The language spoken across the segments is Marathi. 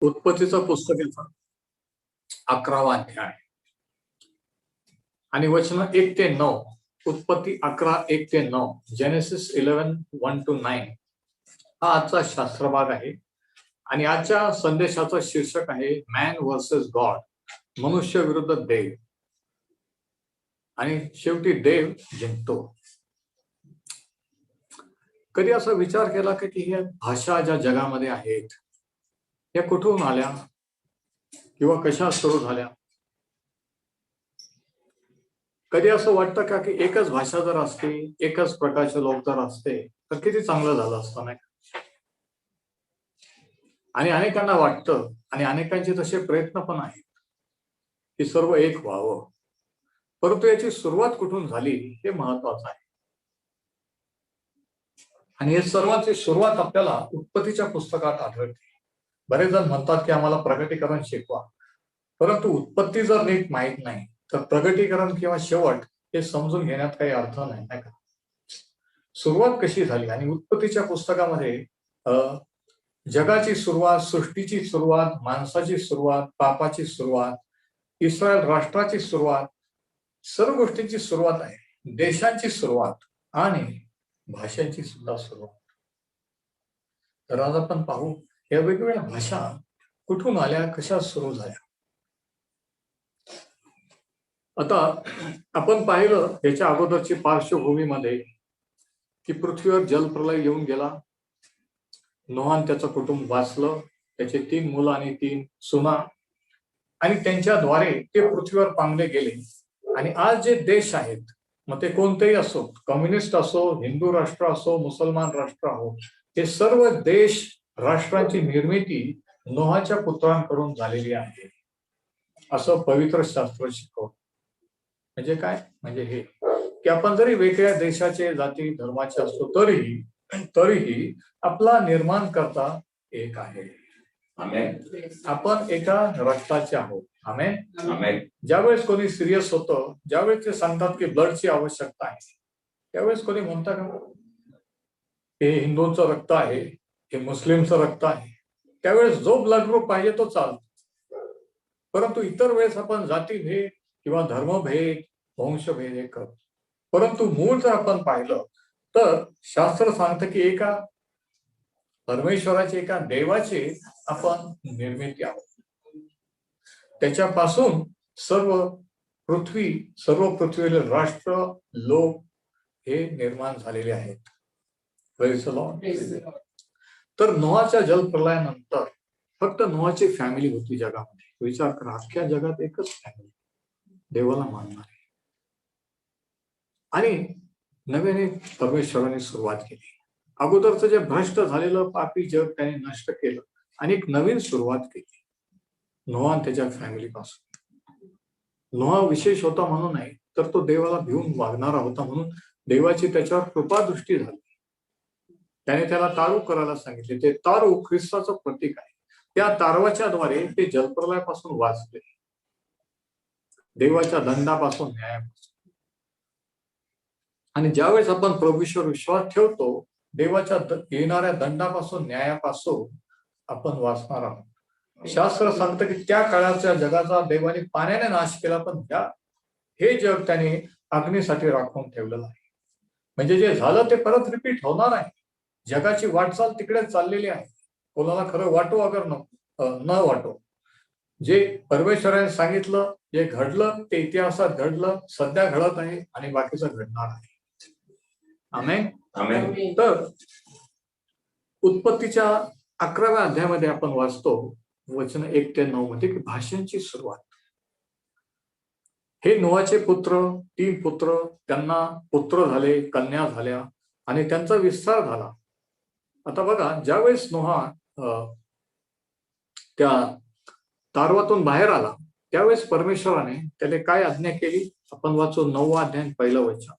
उत्पत्तीचं पुस्तकाचा 11वा अध्याय आणि वचन 1 ते 9. उत्पत्ती 11, 1 ते 9. जेनेसिस 11, 1 to 9 हा आजचा शास्त्र भाग आहे. आणि आजच्या संदेशाचं शीर्षक आहे मॅन वर्सेस गॉड, मनुष्य विरुद्ध देव. आणि शेवटी देव जिंकतो. कधी असा विचार केला की ह्या भाषा ज्या जगामध्ये आहेत या कुठून आल्या किंवा कशा सुरू झाल्या? कधी असं वाटतं का की एकच भाषा जर असते, एकच प्रकारचे लोक जर असते तर किती चांगलं झालं असतं, नाही? आणि अनेकांना वाटतं आणि अनेकांचे तसे प्रयत्न पण आहेत की सर्व एक व्हावं. परंतु याची सुरुवात कुठून झाली हे महत्वाचं आहे. आणि हे सर्वांची सुरुवात आपल्याला उत्पत्तीच्या पुस्तकात आढळते. बरेच जण म्हणतात की आम्हाला प्रगटीकरण शिकवा, परंतु उत्पत्ती जर नीट माहीत नाही तर प्रगटीकरण किंवा शेवट हे समजून घेण्यात काही अर्थ नाही, नाही का? सुरुवात कशी झाली आणि उत्पत्तीच्या पुस्तकामध्ये जगाची सुरुवात, सृष्टीची सुरुवात, माणसाची सुरुवात, पापाची सुरुवात, इस्रायल राष्ट्राची सुरुवात, सर्व गोष्टींची सुरुवात आहे. देशांची सुरुवात आणि भाषांची सुद्धा सुरुवात. तर आज आपण पाहू या वेगवेगळ्या भाषा कुठून आल्या, कशा सुरू झाल्या. आता आपण पाहिलं याच्या अगोदरची पार्श्वभूमीमध्ये की पृथ्वीवर जलप्रलय येऊन गेला. नोहान त्याचं कुटुंब वाचलं, त्याचे 3 मुलं आणि 3 सुना, आणि त्यांच्याद्वारे ते पृथ्वीवर पांगले गेले. आणि आज जे देश आहेत, मग ते कोणतेही असो, कम्युनिस्ट असो, हिंदू राष्ट्र असो, मुसलमान राष्ट्र असो, हे सर्व देश राष्ट्रांची निर्मिती नोहाच्या पुत्रांकडून झालेली आहे असं पवित्र शास्त्र शिकवतं. म्हणजे काय? म्हणजे हे की आपण जरी वेगळ्या देशाचे, जाती धर्माचे असतो तरीही आपला निर्माणकर्ता एक आहे. आमेन. आपण एका रक्ताचे आहोत. आमेन. आमेन. ज्यावेळेस कोणी सिरियस होतं, ज्यावेळेस ते सांगतात की ब्लडची आवश्यकता आहे, त्यावेळेस कोणी म्हणतं का हे हिंदूंचं रक्त आहे, हे मुस्लिमचं रक्त आहे, त्यावेळेस जो ब्लड ग्रुप पाहिजे तो चालतो. परंतु इतर वेळेस आपण जातीभेद किंवा धर्मभेद, वंशभेद हे करतो. परंतु मूळ जर आपण पाहिलं तर शास्त्र सांगतं की एका परमेश्वराचे, एका देवाचे आपण निर्मिती आहोत. त्याच्यापासून सर्व पृथ्वीवरील राष्ट्र, लोक हे निर्माण झालेले आहेत. Praise the Lord. तर नोहाच्या जलप्रलयानंतर फक्त नोहाची फॅमिली होती जगामध्ये. विचार करा, अख्ख्या जगात एकच फॅमिली देवाला मानणारी. आणि नव्याने परमेश्वराने सुरुवात केली. अगोदरचं जे भ्रष्ट झालेलं पापी जग त्याने नष्ट केलं आणि एक नवीन सुरुवात केली नोहा आणि त्याच्या फॅमिलीपासून. नोहा विशेष होता म्हणून नाही, तर तो देवाला भिवून वागणारा होता म्हणून देवाची त्याच्यावर कृपादृष्टी झाली. त्याने त्याला तारू करायला सांगितले. ते तारू ख्रिस्ताचं प्रतीक आहे. त्या तारवाच्या द्वारे ते जलप्रलयापासून वाचले, देवाच्या दंडापासून, न्यायापासून. आणि ज्यावेळेस आपण प्रभूवर विश्वास ठेवतो, देवाच्या येणाऱ्या दंडापासून, न्यायापासून आपण वाचणार आहोत. शास्त्र सांगतं की त्या काळाच्या जगाचा देवाने पाण्याने नाश केला, पण हे जग त्याने अग्नीसाठी राखून ठेवलेलं आहे. म्हणजे जे झालं ते परत रिपीट होणार आहे. जगाची वाटचाल तिकडे चाललेली आहे. कोणाला खरं वाटो अगर न वाटो, जे परमेश्वराने सांगितलं, जे घडलं ते इतिहासात घडलं, सध्या घडत आहे आणि बाकीचं घडणार आहे. आमेन. आमेन. तर उत्पत्तीच्या 11व्या अध्यायामध्ये आपण वाचतो वचन 1 ते 9 मध्ये की भाषांची सुरुवात. हे नोहाचे पुत्र, 3 पुत्र, त्यांना पुत्र झाले, कन्या झाल्या आणि त्यांचा विस्तार झाला. आता बघा, ज्यावेळेस नोहा त्या तारवातून बाहेर आला त्यावेळेस परमेश्वराने त्याला काय आज्ञा केली आपण वाचू 9वा अध्याय 1 वचन.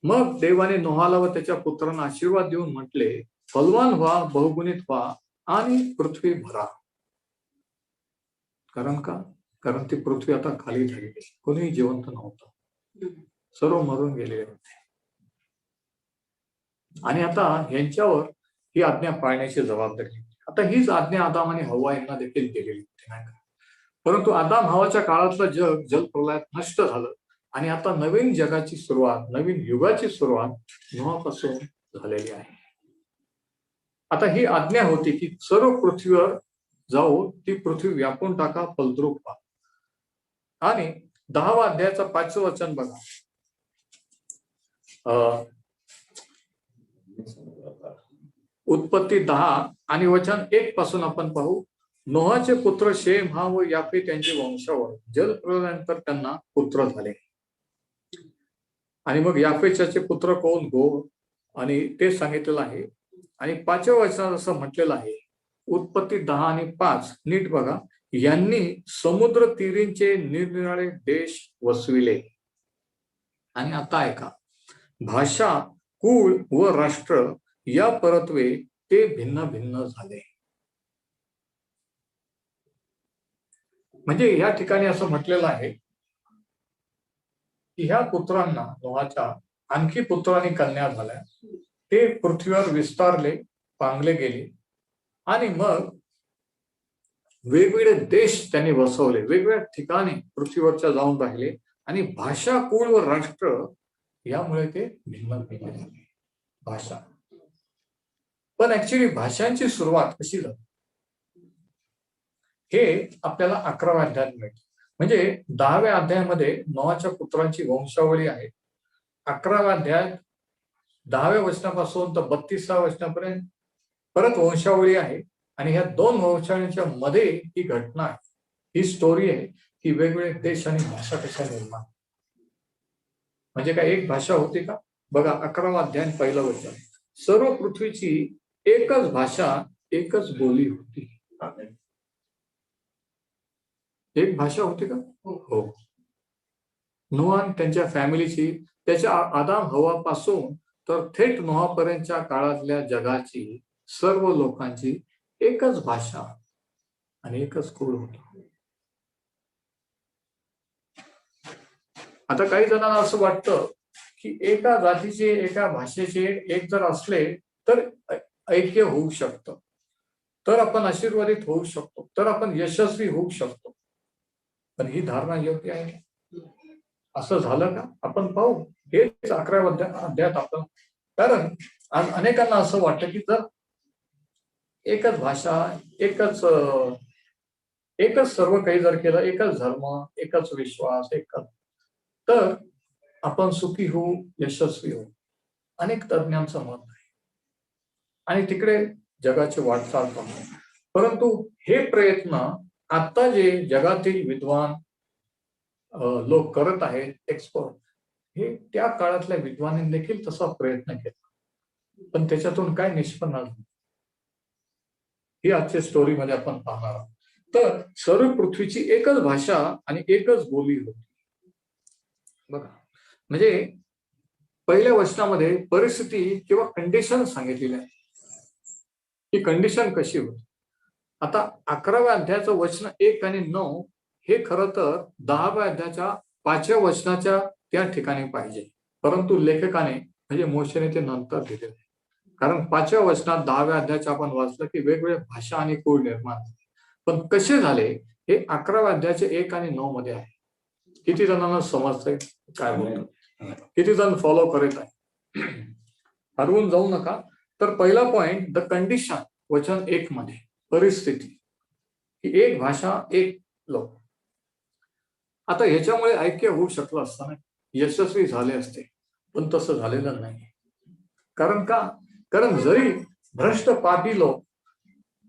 मग देवाने नोहाला व त्याच्या पुत्रांना आशीर्वाद देऊन म्हटले, बलवान व्हा, बहुगुणित व्हा आणि पृथ्वी भरा. कारण ती पृथ्वी आता खाली झालेली, कोणीही जिवंत नव्हतं, सर्व मरून गेलेले होते. आणि आता यांच्यावर ही आज्ञा पाळण्याची जबाबदारी. आता हीच आज्ञा आदाम आणि हव्वा यांना देखील दिलेली होती, नाही का? परंतु आदाम हव्वाच्या काळातलं जग जलप्रलयात नष्ट झालं आणि आता नवीन जगाची सुरुवात, नवीन युगाची सुरुवात नोहापासून झालेली आहे. आता ही आज्ञा होती की सर्व पृथ्वीवर जाऊन ती पृथ्वी व्यापून टाका, फलद्रूप व्हा. आणि 10वा अध्यायाचं 5वं वचन बघा. उत्पत्ती 10 आणि वचन 1 पासून आपण पाहू. नोहाचे पुत्र शेम, हाम व याफेत यांची वंशावळ. जलप्रलयानंतर त्यांना पुत्र झाले. आणि मग याफेतचे पुत्र कोण? गो. आणि ते सांगितलेलं आहे. आणि 5व्या वचनात असं म्हटलेलं आहे, उत्पत्ती 10 आणि 5 नीट बघा. यांनी समुद्र तीरींचे निरनिराळे देश वसविले. आणि आता ऐका, भाषा, कुळ व राष्ट्र या परत्वे ते भिन्न भिन्न झाले. म्हणजे या ठिकाणी असं म्हटलेलं आहे की ह्या पुत्रांना, नोहाच्या आणखी पुत्र आणि कन्या झाल्या. ते पृथ्वीवर विस्तारले, पांगले गेले आणि मग वेगवेगळे देश त्यांनी वसवले, वेगवेगळ्या ठिकाणी पृथ्वीवरच्या जाऊन राहिले. आणि भाषा, कुळ व राष्ट्र यामुळे ते भिन्न भिन्न झाले. भाषा, पण ऍक्च्युली भाषांची सुरुवात कशी झाली हे आपल्याला 11व्या अध्यायात मिळते. म्हणजे 10व्या अध्यायामध्ये नोहाच्या पुत्रांची वंशावळी आहे. 11व्या अध्यायात 10व्या वचनापासून तर 32व्या वचनापर्यंत परत वंशावळी आहे. आणि ह्या 2 वंशावळींच्या मध्ये ही घटना आहे, ही स्टोरी आहे की वेगवेगळे देश आणि भाषा कशा निर्माण. म्हणजे काय एक भाषा होती का? बघा 11वा अध्याय 1लं वचन. सर्व पृथ्वीची एकच भाषा, एकच बोली होती. एक भाषा होती का? हो. नोहा त्यांच्या फॅमिलीची, त्याच्या आदाम हव्वापासून तर थेट नोहापर्यंतच्या काळातल्या जगाची, सर्व लोकांची एकच भाषा आणि एकच कुळ होता. आता काही जणांना असं वाटतं की एका जातीचे, एका भाषेचे एक जर असले तर ऐक्य होऊ शकतं, तर आपण आशीर्वादित होऊ शकतो, तर आपण यशस्वी होऊ शकतो. पण ही धारणा योग्य आहे? असं झालं का? आपण पाहू हेच 11व्या अध्यायात आपण. कारण आज अनेकांना असं वाटतं की जर एकच भाषा, एकच सर्व काही जर केलं, एकच धर्म, एकच विश्वास, एकच, तर आपण सुखी होऊ, यशस्वी होऊ. अनेक तज्ञांचं मत आहे आणि तिकडे जगाची वाटचाल पाहू. परंतु हे प्रयत्न आता जे जगातील विद्वान लोक करत आहेत, एक्सपर्ट, हे त्या काळातल्या विद्वानांनी देखील तसा प्रयत्न केला, पण त्याच्यातून काय निष्पन्न झालं ही आजच्या स्टोरी मध्ये आपण पाहणार आहोत. तर सर्व पृथ्वीची एकच भाषा आणि एकच बोली होती. बघा, म्हणजे पहिल्या वचनामध्ये परिस्थिती किंवा कंडिशन सांगितलेली आहे. ही कंडिशन कशी होती? आता 11व्या अध्यायाचं वचन 1 आणि 9 हे खरं तर 10व्या अध्यायाच्या 5व्या वचनाच्या त्या ठिकाणी पाहिजे, परंतु लेखकाने म्हणजे मोशेने ते नंतर दिलेले. कारण 5व्या वचनात 10व्या अध्यायाचे आपण वाचलं की वेगवेगळ्या भाषा आणि कुळ निर्माण झाले. पण कसे झाले हे 11व्या अध्यायाचे 1 आणि 9 मध्ये आहे. किती जणांना समजतंय काय बोलतो? किती जण फॉलो करत आहे? हरवून जाऊ नका. तर पहिला पॉइंट, द कंडिशन, वचन 1 मध्ये परिस्थिती ही एक भाषा, एक लोक. आता ह्याच्यामुळे ऐक्य होऊ शकलं असताना यशस्वी झाले असते, पण तसं झालेलं नाही. कारण का? कारण जरी भ्रष्ट पापी लोक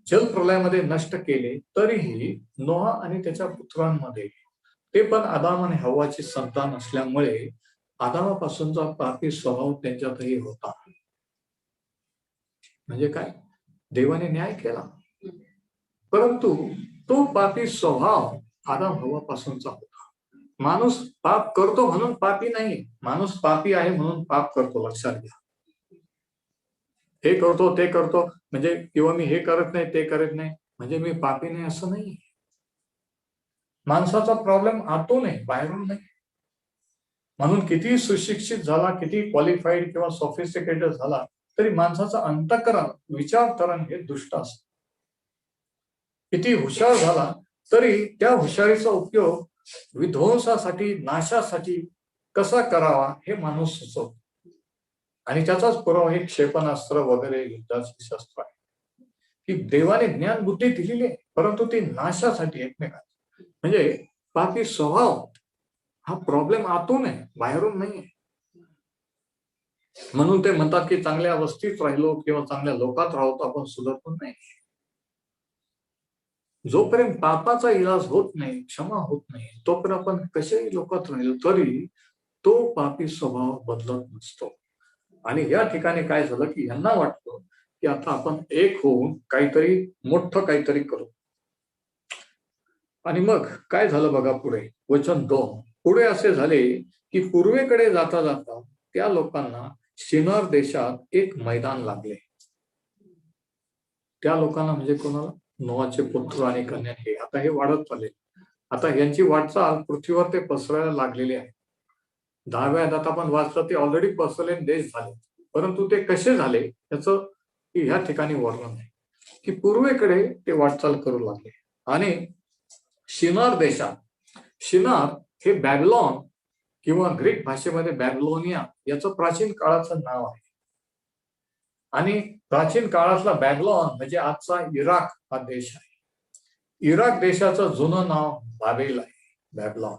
जलप्रलयामध्ये नष्ट केले, तरीही नोहा आणि त्याच्या पुत्रांमध्ये, ते पण आदाम आणि हव्वाची संतान असल्यामुळे आदामापासूनचा पापी स्वभाव त्यांच्यातही होता. म्हणजे काय? देवाने न्याय केला, परंतु तो पापी स्वभाव आदाम हव्वापासूनचा होता. माणूस पाप करतो म्हणून पापी नाही, माणूस पापी आहे म्हणून पाप करतो. लक्षात घ्या. हे करतो, ते करतो म्हणजे, किंवा मी हे करत नाही, ते करत नाही म्हणजे मी पापी नाही असं नाही. माणसाचा प्रॉब्लेम आतून आहे, बाहेरून नाही. म्हणून किती सुशिक्षित झाला, किती क्वालिफाईड किंवा सोफिस्टिकेटेड झाला, तरी माणसाचा अंतःकरण, विचारकरण हे दुष्ट असतं. किती हुशार झाला तरी त्या हुशारीचा उपयोग विध्वंसासाठी, नाशासाठी कसा करावा हे माणूस सुचवतो. आणि त्याचाच पुरावा हे क्षेपणास्त्र वगैरे युद्धाची शस्त्र आहे, की देवाने ज्ञान बुद्धी दिलेली आहे, परंतु ती नाशासाठी एकमेकांची. म्हणजे पापी स्वभाव हा प्रॉब्लेम आतून आहे, बाहेरून नाही आहे. म्हणून ते म्हणतात की चांगल्या वस्तीत राहिलो किंवा चांगल्या लोकात राहतो आपण सुधारतो नाही. जोपर्यंत पापाचा इलाज होत नाही, क्षमा होत नाही, तोपर्यंत आपण कशाही लोकात राहिलो तरी तो पापी स्वभाव बदलत नसतो. आणि या ठिकाणी काय झालं की यांना वाटतं की आता आपण एक होऊन काहीतरी मोठं काहीतरी करू. आणि मग काय झालं बघा पुढे, वचन 2 पुढे असे झाले की पूर्वेकडे जाता जाता त्या लोकांना शिनार देशात एक मैदान लागले. त्या लोकांना म्हणजे कोणाला? नोआचे पुत्र आणि कन्या. हे आता हे वाढत चालले. आता यांची वाटचाल पृथ्वीवर ते पसरायला लागलेली आहे. 10व्या अध्यायात आपण वाचलं ते ऑलरेडी पसरले देश झाले, परंतु ते कसे झाले याचं ह्या ठिकाणी वर्णन आहे की पूर्वेकडे ते वाटचाल करू लागले. आणि शिनार देशात, शिनार हे बॅबिलॉन किंवा ग्रीक भाषेमध्ये बॅबिलोनिया याचं प्राचीन काळाचं नाव आहे. आणि प्राचीन काळातला बॅबिलॉन म्हणजे आजचा इराक हा देश आहे. इराक देशाचं जुनं नाव बाबेल आहे, बॅबिलॉन.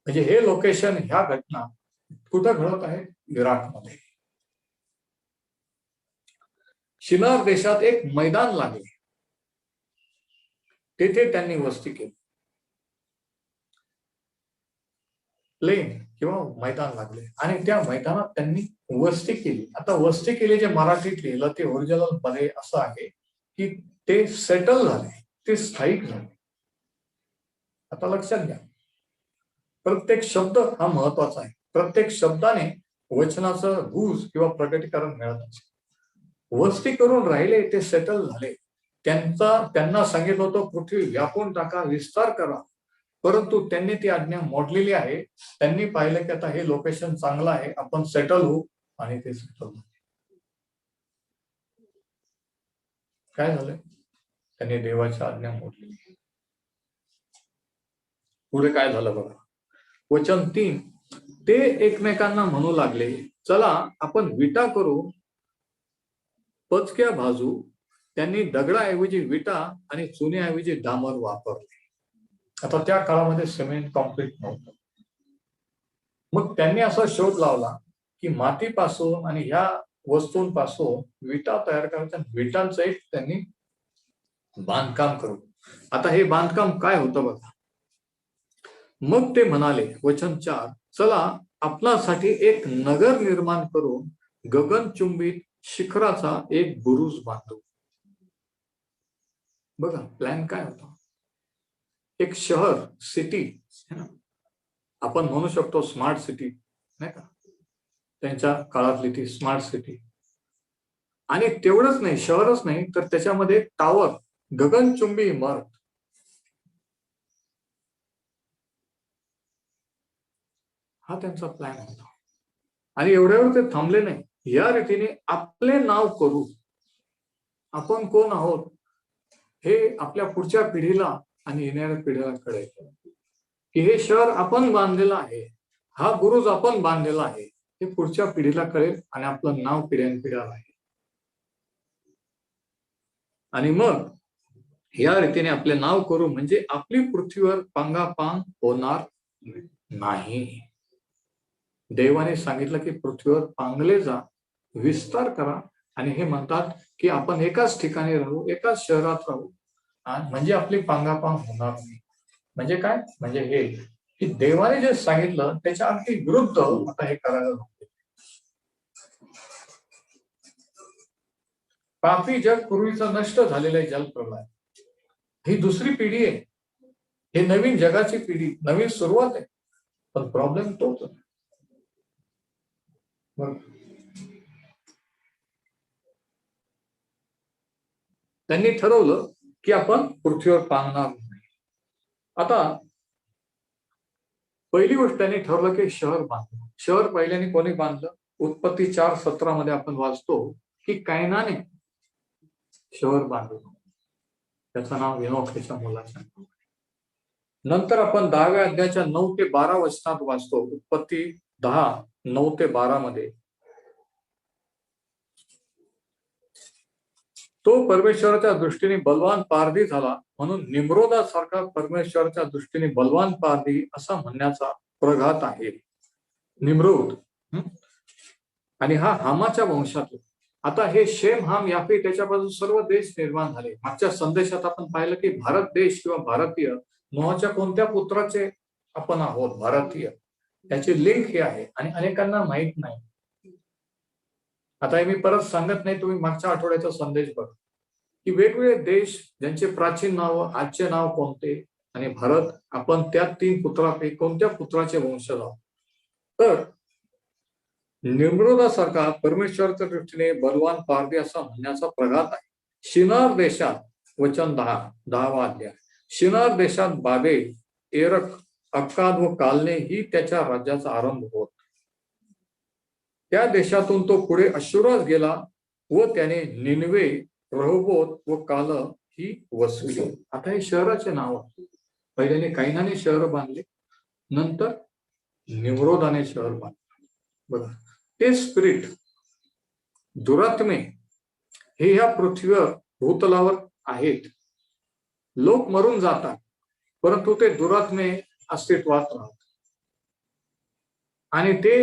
म्हणजे हे लोकेशन, ह्या घटना कुठं घडत आहे? इराकमध्ये. शिनार देशात एक मैदान लागले, तेथे त्यांनी वस्ती केली. प्लेन किंवा मैदान लागले आणि त्या मैदानात त्यांनी वस्ती केली. आता वस्ती केली जे मराठीत लिहिलं ते ओरिजिनल मध्ये असं आहे की ते सेटल झाले, ते स्थायिक झाले. आता लक्षात घ्या, प्रत्येक शब्द हा महत्वाचा आहे. प्रत्येक शब्दाने वचनाचं गुज किंवा प्रगटीकरण मिळत असते. वस्ती करून राहिले, ते सेटल झाले. त्यांना सांगितलं होतं पृथ्वी व्यापून टाका, विस्तार करा, परंतु त्यांनी ती आज्ञा मोडलेली आहे. त्यांनी पाहिलं की आता हे लोकेशन चांगलं आहे, आपण सेटल होऊ, आणि ते सेटल झाले. काय झालं? त्यांनी देवाची आज्ञा मोडलेली. पुढे काय झालं बघा, वचन 3 ते एकमेकांना म्हणू लागले, चला आपण विटा करू, पचक्या भाजू. त्यांनी दगडाऐवजी विटा आणि चुन्याऐवजी डांबर वापरले. आता त्या काळामध्ये सिमेंट कॉन्क्रीट नव्हतं. मग त्यांनी असा शोध लावला की मातीपासून आणि ह्या वस्तूंपासून विटा तयार करायच्या. विटांचं एक त्यांनी बांधकाम करू. आता हे बांधकाम काय होतं बघा. मग ते म्हणाले, वचन 4 चला आपल्यासाठी एक नगर निर्माण करून गगनचुंबित शिखराचा एक बुरुज बांधू. बघा प्लॅन काय होता. एक शहर, सिटी, आपण म्हणू शकतो स्मार्ट सिटी, नाही का, त्यांच्या काळातली ती स्मार्ट सिटी. आणि तेवढंच नाही, शहरच नाही तर त्याच्यामध्ये टावर, गगनचुंबी इमारत. हा त्यांचा प्लॅन होता. आणि एवढ्यावर ते थांबले नाही. या रीतीने आपले नाव करू, आपण कोण आहोत हे आपल्या पुढच्या पिढीला आणि येणाऱ्या पिढीला कळेल की हे शहर आपण बांधलेलं आहे, हा बुरुज आपण बांधलेला आहे, हे पुढच्या पिढीला कळेल आणि आपलं नाव पिढ्यानपिढ्या राहील. आणि मग या रीतीने आपले नाव करू म्हणजे आपली पृथ्वीवर पांगापांग होणार नाही. देवाने सांगितलं की पृथ्वीवर पांगले जा, विस्तार करा. आणि हे म्हणतात की आपण एकाच ठिकाणी राहू, एकाच शहरात राहू, म्हणजे आपली पांगापांग होणार नाही. म्हणजे काय? म्हणजे हे की देवाने जे सांगितलं त्याच्या अगदी विरुद्ध आता हे करायला लागते. पापी जग पूर्वीचं नष्ट झालेलं आहे, जलप्रलय. ही दुसरी पिढी आहे, हे नवीन जगाची पिढी, नवीन सुरुवात आहे. पण प्रॉब्लेम तोच आहे. त्यांनी ठरवलं की आपण पृथ्वीवर पांगणार नाही. आता पहिली गोष्ट त्यांनी ठरवलं की शहर बांधलं. शहर पहिल्याने कोणी बांधलं? उत्पत्ती 4:17 मध्ये आपण वाचतो की कैनाने शहर बांधलं. त्याचं नाव एनोखच्या मुलाचं नाव. नंतर आपण 10व्या अध्यायाच्या 9 ते 12 वचनात वाचतो. उत्पत्ती 10, 9 ते 12 मध्ये, तो परमेश्वराच्या दृष्टीने बलवान पारधी झाला, म्हणून निम्रोदासारखा परमेश्वराच्या दृष्टीने बलवान पारधी असा म्हणण्याचा प्रघात आहे. निम्रोद आणि हा हामाच्या वंशातून. आता हे शेम, हाम, याफे त्याच्यापासून सर्व देश निर्माण झाले. मागच्या संदेशात आपण पाहिलं की भारत देश किंवा भारतीय, नोहाच्या कोणत्या पुत्राचे आपण आहोत भारतीय, त्याची लिंक हे आहे आणि अनेकांना माहित नाही. आता हे मी परत सांगत नाही, तुम्ही मागच्या आठवड्याचा संदेश बघा की वेगवेगळे देश ज्यांचे प्राचीन नाव, आजचे नाव कोणते, आणि भारत, आपण त्या 3 पुत्रापैकी कोणत्या पुत्राचे वंशज आहोत. तर निम्रोदासारखा परमेश्वराच्या दृष्टीने बलवान पारधी असा म्हणण्याचा प्रघात आहे. शिनार देशात, वचन 10वा अध्याय, शिनार देशात बाबेल, एरक, अक्काद व कालने ही त्याच्या राज्याचा आरंभ होत. त्या देशातून तो पुढे अश्शूरास गेला व त्याने निनवे, रहोबोत व काल ही वसविली. आता हे शहराचे नाव आहे. पहिल्याने कैनाने शहर बांधले, नंतर निम्रोदाने शहर बांधले. बघा, ते स्पिरिट, दुरात्मे हे ह्या पृथ्वीवर, भूतलावर आहेत. लोक मरून जातात, परंतु ते दुरात्मे अस्तित्वात राहतात आणि ते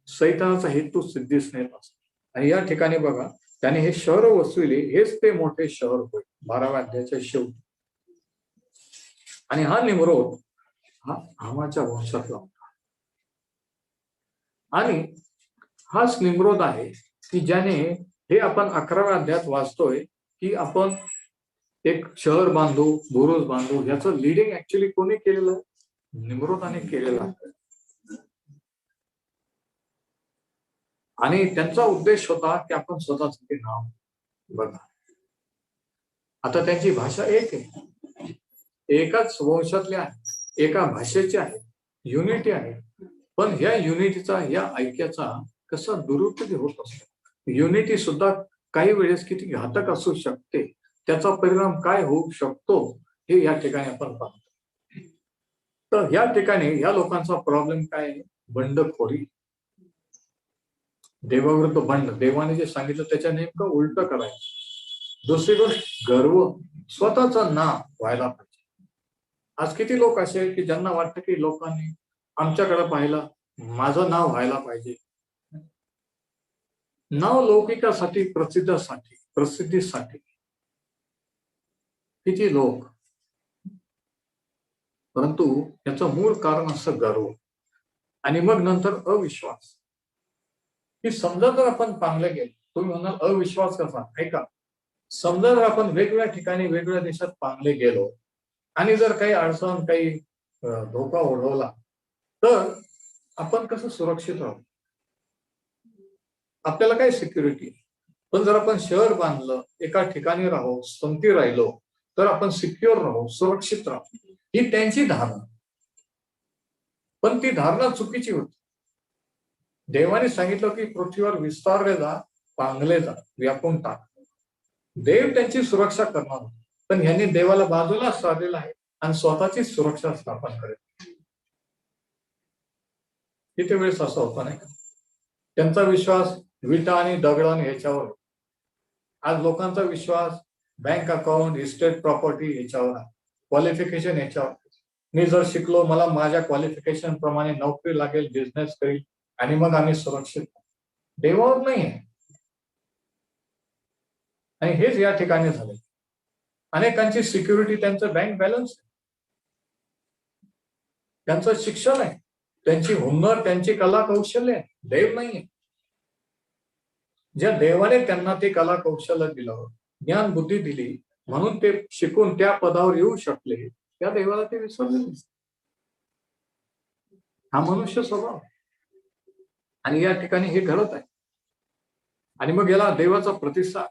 सैतानाचा हेतू सिद्धीस नेत असतात. आणि या ठिकाणी बघा, त्याने हे शहर वसविले, हेच ते मोठे शहर होय 12व्या अध्यायाच्या शेवटी. आणि हा निम्रोद हा हामाच्या वंशातला होता. आणि हाच निम्रोद आहे की ज्याने, हे आपण 11व्या अध्यायात वाचतोय की आपण एक शहर बांधू, बुरुज बांधू, याचं लिडिंग ऍक्च्युली कोणी केलेलं आहे? निम्रोदाने केलेलं आहे. आणि त्यांचा उद्देश होता की आपण स्वतःच ते नाव बघा. आता त्यांची भाषा एक आहे, एकाच वंशातले आहे, एका भाषेचे आहे, युनिटी आहे. पण ह्या युनिटीचा, या ऐक्याचा कसा दुरुपयोग होत असतो. युनिटी सुद्धा काही वेळेस किती घातक असू शकते, त्याचा परिणाम काय होऊ शकतो हे या ठिकाणी आपण पाहतो. तर या ठिकाणी या लोकांचा प्रॉब्लेम काय आहे? बंडखोरी, देवाविरुद्ध बंड. देवाने जे सांगितलं त्याच्या नेमकं उलट करायचं. दुसरी गोष्ट, गर्व, स्वतःचं नाव व्हायला पाहिजे. आज किती लोक असे आहेत की ज्यांना वाटतं की लोकांनी आमच्याकडे पाहिलं, माझं नाव व्हायला पाहिजे. नाव लौकिकासाठी, प्रसिद्धीसाठी किती लोक, परंतु याचं मूळ कारण असं गर्व. आणि मग नंतर अविश्वास. की समजा जर आपण पांगले गेलो, तुम्ही म्हणाल अविश्वास कसा? ऐका, समजा जर आपण वेगवेगळ्या ठिकाणी, वेगवेगळ्या देशात पांगले गेलो आणि जर काही अडचण, काही धोका ओढवला, तर आपण कसं सुरक्षित राहू? आपल्याला काय सिक्युरिटी? पण जर आपण शहर बांधलं, एका ठिकाणी राहू, संगती राहिलो, तर आपण सिक्युअर राहू, सुरक्षित राहू. ही त्यांची धारणा, पण ती धारणा चुकीची होती. देवाने सांगितलं की पृथ्वीवर विस्तारले जा, पांगले जा, व्यापून टाक. देव त्यांची सुरक्षा करणार होते, पण ह्यांनी देवाला बाजूला सारलेलं आहे आणि स्वतःची सुरक्षा स्थापन करेल. किती वेळेस असं होतं नाही का? त्यांचा विश्वास विटा आणि दगडाने ह्याच्यावर. आज लोकांचा विश्वास बँक अकाउंट, इस्टेट प्रॉपर्टी ह्याच्यावर आहे, क्वालिफिकेशन ह्याच्यावर. मी जर शिकलो, मला माझ्या क्वालिफिकेशन प्रमाणे नोकरी लागेल, बिझनेस करेल आणि मग आम्ही सुरक्षित. देवावर नाही आहे. आणि हेच या ठिकाणी झाले. अनेकांची सिक्युरिटी त्यांचं बँक बॅलन्स, त्यांचं शिक्षण आहे, त्यांची हुन्नर, त्यांची कला कौशल्य आहे. देव नाहीये. ज्या देवाने त्यांना ते कला कौशल्य दिलं, ज्ञान बुद्धी दिली, म्हणून ते शिकून त्या पदावर येऊ शकले, त्या देवाला ते विसरले. हा मनुष्य स्वभाव. आणि या ठिकाणी हे घडत आहे. आणि मग याला देवाचा प्रतिसाद.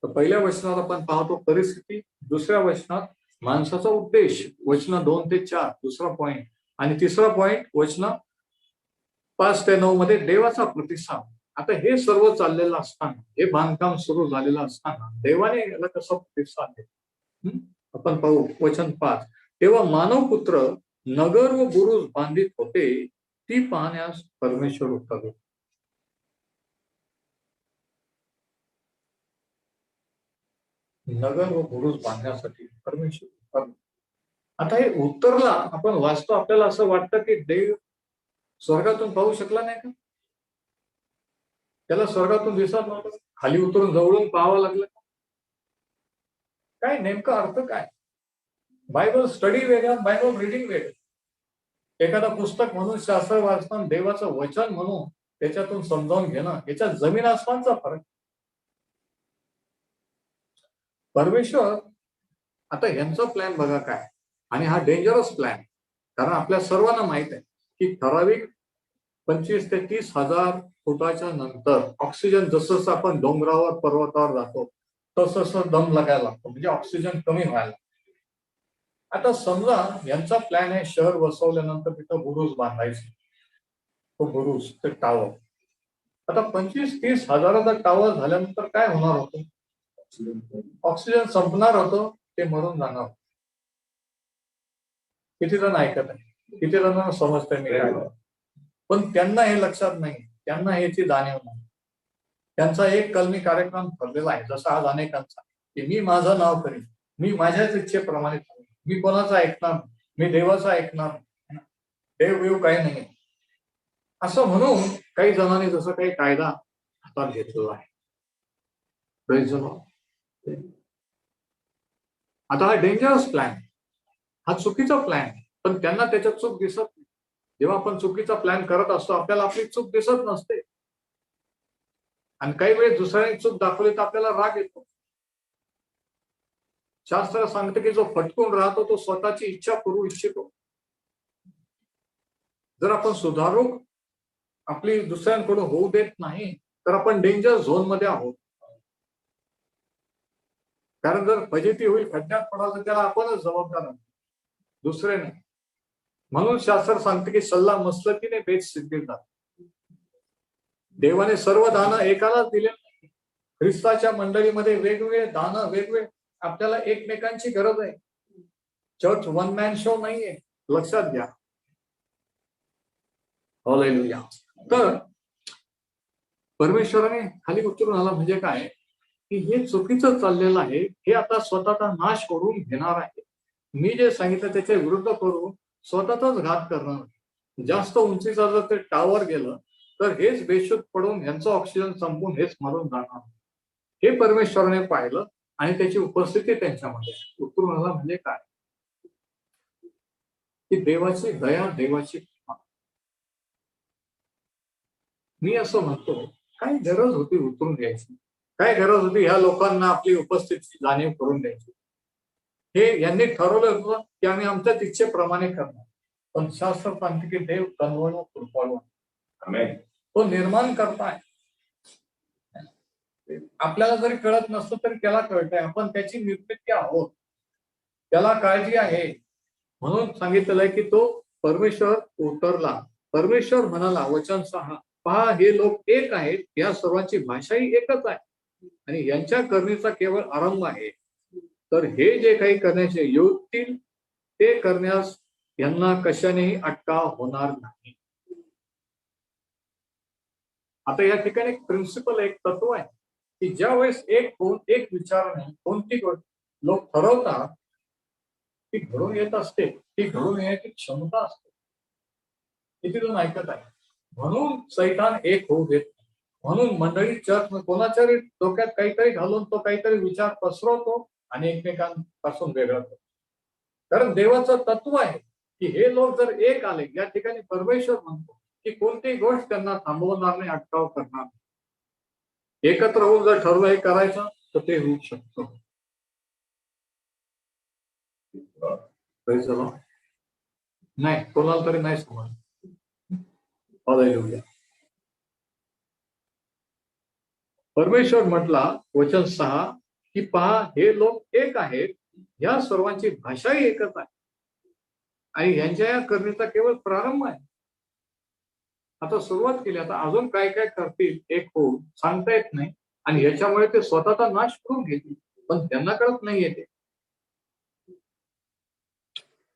तर पहिल्या वचनात आपण पाहतो परिस्थिती, दुसऱ्या वचनात माणसाचा उद्देश, वचन 2 ते 4 दुसरा पॉइंट, आणि तिसरा पॉइंट वचन 5 ते 9 मध्ये देवाचा प्रतिसाद. आता हे सर्व चाललेलं असताना, हे बांधकाम सुरू झालेलं असताना देवाने याला कसं प्रतिसाद दिला आपण पाहू. वचन 5, तेव्हा मानव पुत्र नगर व बुरुज बांधित होते, ती पाहण्यास परमेश्वर उतरले. नगर व बुरुज बांधण्यासाठी परमेश्वर उतरला. आता हे उतरला आपण वाचतो, आपल्याला असं वाटतं की देव स्वर्गातून पाहू शकला नाही का? त्याला स्वर्गातून दिसत नव्हतं, खाली उतरून जवळून पाहावं लागलं. काय नेमका अर्थ काय? बायबल स्टडी वेगळा, बायबल रिडिंग वेगळं. एखादा पुस्तक म्हणून, शास्त्र वाचताना देवाचं वचन म्हणून त्याच्यातून समजावून घेणं, याच्यात जमीन आसमानचा फरक. परमेश्वर आता यांचा प्लॅन बघा काय, आणि हा डेंजरस प्लॅन. कारण आपल्या सर्वांना माहित आहे की ठराविक 25 ते 30,000 फुटाच्या नंतर ऑक्सिजन जसं आपण डोंगरावर पर्वतावर जातो तसं दम लागायला लागतो, म्हणजे ऑक्सिजन कमी व्हायला. आता समजा यांचा प्लॅन आहे शहर वसवल्यानंतर तिथं बुरुज बांधायचं, तो बुरुज ते टावर. आता 25-30 हजाराचा टावर झाल्यानंतर काय होणार होतं? ऑक्सिजन संपणार होतं, ते मरून जाणार. किती जण ऐकत आहे, किती जणांना समजतंय मी काय, पण त्यांना हे लक्षात नाही, त्यांना याची जाणीव नाही. त्यांचा एक कलमी कार्यक्रम ठरलेला आहे, जसा आज अनेकांचा, की मी माझं नाव करीन, मी माझ्याच इच्छेप्रमाणे करीन, मी कोणाचं ऐकणार, मी देवाचं ऐकणार, देव काही नाही, असं म्हणून काही जणांनी जसं काही कायदा हातात घेतलेला आहे. आता हा डेंजरस प्लॅन, हा चुकीचा प्लॅन, पण त्यांना त्याच्यात चूक दिसत नाही. जेव्हा आपण चुकीचा प्लॅन करत असतो आपल्याला आपली चूक दिसत नसते, आणि काही वेळेस दुसऱ्याने चूक दाखवली तर आपल्याला राग येतो. शास्त्र सांगतं की जो फटकून राहतो तो स्वतःची इच्छा करू इच्छितो. जर आपण सुधारू आपली दुसऱ्यांकडून होऊ देत नाही तर आपण डेंजर झोन मध्ये आहोत. कारण जर फजिती होईल, खड्ड्यात पडाल तर त्याला आपणच जबाबदार आहोत, दुसरे नाही. म्हणून शास्त्र सांगते की सल्ला मसलतीने भेद सिद्धीचा. देवाने सर्व दान एकालाच दिले नाही. ख्रिस्ताच्या मंडळीमध्ये वेगवेगळे दान, वेगवेगळे. आपल्याला एकमेकांची गरज आहे. चर्च वन मॅन शो नाहीये, लक्षात घ्या. हालेलुया. तर परमेश्वराने खाली उतरून आला म्हणजे काय, की हे चुकीचं चाललेलं आहे, हे आता स्वतःचा नाश करून घेणार आहे. मी जे सांगितलं त्याच्या विरुद्ध करून स्वतःचाच घात करणार. जास्त उंचीचा जर ते टावर गेलं तर हेच बेशुद्ध पडून यांचं ऑक्सिजन संपून हेच मरून जाणार. हे परमेश्वराने पाहिलं आणि त्याची उपस्थिती त्यांच्यामध्ये उतरून आला म्हणजे काय, की देवाची दया, देवाची कृपा. मी असं म्हणतो, काय गरज होती उतरून द्यायची, काय गरज होती ह्या लोकांना आपली उपस्थिती जाणीव करून द्यायची. हे यांनी ठरवलं होतं की आम्ही आमच्याच इच्छेप्रमाणे करणार, पण शास्त्र सांगते की देव कन्वण व कृपाळू, तो निर्माण करताय. आपल्याला जरी कळत नसतं तरी त्याला कळतंय, आपण त्याची निर्मिती आहोत, त्याला काळजी आहे. म्हणून सांगितलेलं आहे की तो परमेश्वर उतरला. परमेश्वर म्हणाला, वचन 6, पहा हे लोक एक आहेत, या सर्वांची भाषाही एकच आहे आणि यांच्या करणीचा केवळ आरंभ आहे. तर हे जे काही करण्याचे येतील ते करण्यास यांना कशानेही अटकाव होणार नाही. आता या ठिकाणी एक प्रिन्सिपल, एक तत्व आहे की ज्या वेळेस एक विचाराने कोणती गोष्ट लोक ठरवतात ती घडून येत असते, ती घडून येण्याची क्षमता असते. किती जण ऐकत आहे? म्हणून सैतान एक होऊ देत. म्हणून मंडळी चर्च कोणाच्या डोक्यात काहीतरी घालून तो काहीतरी विचार पसरवतो आणि एकमेकांपासून वेगळं करतो. कारण देवाचं तत्व आहे की हे लोक जर एक आले, या ठिकाणी परमेश्वर म्हणतो की कोणतीही गोष्ट त्यांना थांबवणार नाही, अटकाव करणार नाही. एकत्र होऊन जर ठरवलं हे करायचं तर ते होऊ शकतं. नाही, कोणाला तरी नाही समज. परमेश्वर म्हटला, वचन 6, की पहा हे लोक एक आहेत, या सर्वांची भाषाही एकच आहे आणि यांच्या या करणीचा केवळ प्रारंभ आहे. आता सुरुवात केली, आता अजून काय काय करतील एक होऊन सांगता येत नाही, आणि याच्यामुळे ते स्वतःचा नाश करून घेतील, पण त्यांना कळत नाही येते.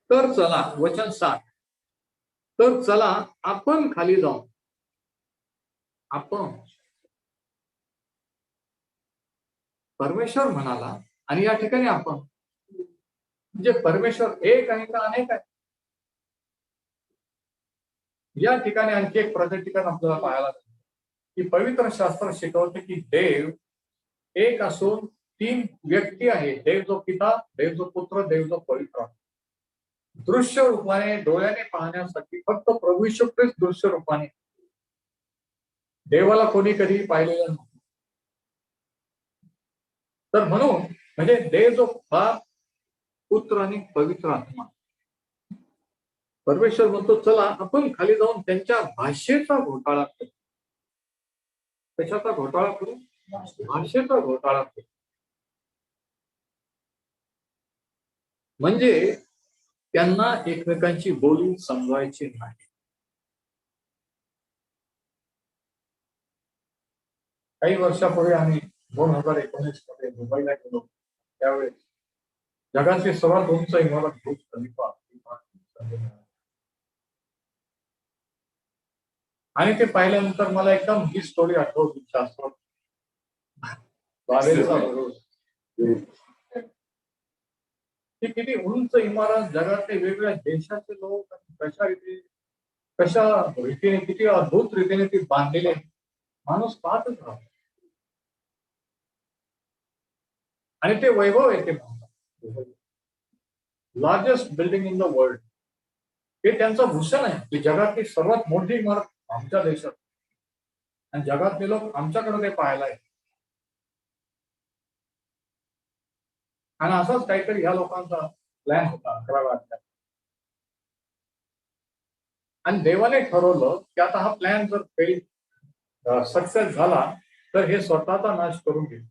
तर चला वचन 7, तर चला आपण खाली जाऊ. आपण, परमेश्वर म्हणाला, आणि या ठिकाणी आपण म्हणजे परमेश्वर एक आहे का अनेक आहे? या ठिकाणी आणखी एक प्रगतीकरण आपल्याला पाहायला की पवित्र शास्त्र शिकवते की देव एक असून 3 व्यक्ती आहे. देव जो पिता, देव जो पुत्र, देव जो पवित्र. दृश्य रूपाने डोळ्याने पाहण्यासाठी फक्त प्रभू येशू ख्रिस्त दृश्य रूपाने, देवाला कोणी कधी पाहिलेलं नाही. तर म्हणून म्हणजे देव जो बाप, पुत्र आणि पवित्र आत्मा, परमेश्वर म्हणतो चला आपण खाली जाऊन त्यांच्या भाषेचा घोटाळा करू. कशाचा घोटाळा करू? भाषेचा घोटाळा करू. म्हणजे त्यांना एकमेकांची बोली समजायची नाही. काही वर्षापूर्वी आम्ही 2019 मध्ये मुंबईला गेलो. त्यावेळेस जगातली सर्वात उंच इमारत बुर्ज खलिफा, आणि ते पाहिल्यानंतर मला एकदम ही स्टोरी आठवली शास्त्रात. ती किती उंच इमारत, जगातले वेगवेगळ्या देशाचे लोक कशा रीतीने, किती अद्भुत रीतीने ती बांधलेली आहे. माणूस पाहतच राहतो. आणि ते वैभव आहे, ते largest building in the world, हे त्यांचं भूषण आहे की जगातली सर्वात मोठी इमारत आमच्या देशात, आणि जगातले लोक आमच्याकडे ते पाहायला आहे. आणि असाच काहीतरी ह्या लोकांचा प्लॅन होता 11 वाजता. आणि देवाने ठरवलं की आता हा प्लॅन जर फेल सक्सेस झाला तर हे स्वतःचा नाश करून घेईल.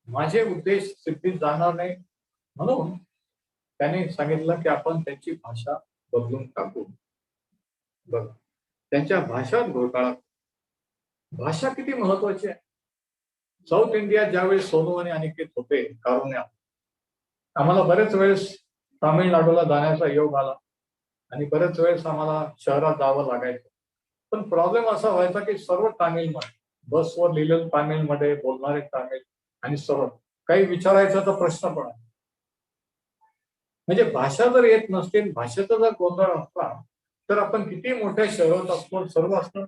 माझे उद्देश सिद्धीत जाणार नाही, म्हणून त्याने सांगितलं की आपण त्यांची भाषा बदलून टाकू. बघा, त्यांच्या भाषात घोटाळा. भाषा किती महत्वाची आहे. साऊथ इंडियात ज्यावेळेस सोनू आणि अनिकेत होते कारुण्यात, आम्हाला बरेच वेळेस तामिळनाडूला जाण्याचा योग आला, आणि बरेच वेळेस आम्हाला शहरात जावं लागायचं. पण प्रॉब्लेम असा व्हायचा की सर्व तामिळमध्ये, बसवर लिहिलेलं तामिळमध्ये, बोलणारे तामिळ, आणि सर्व काही विचारायचा तर प्रश्न पण आहे. म्हणजे भाषा जर येत नसते, भाषेचा जर गोंधळ असला, तर आपण किती मोठ्या शहरात असतो, सर्व असतं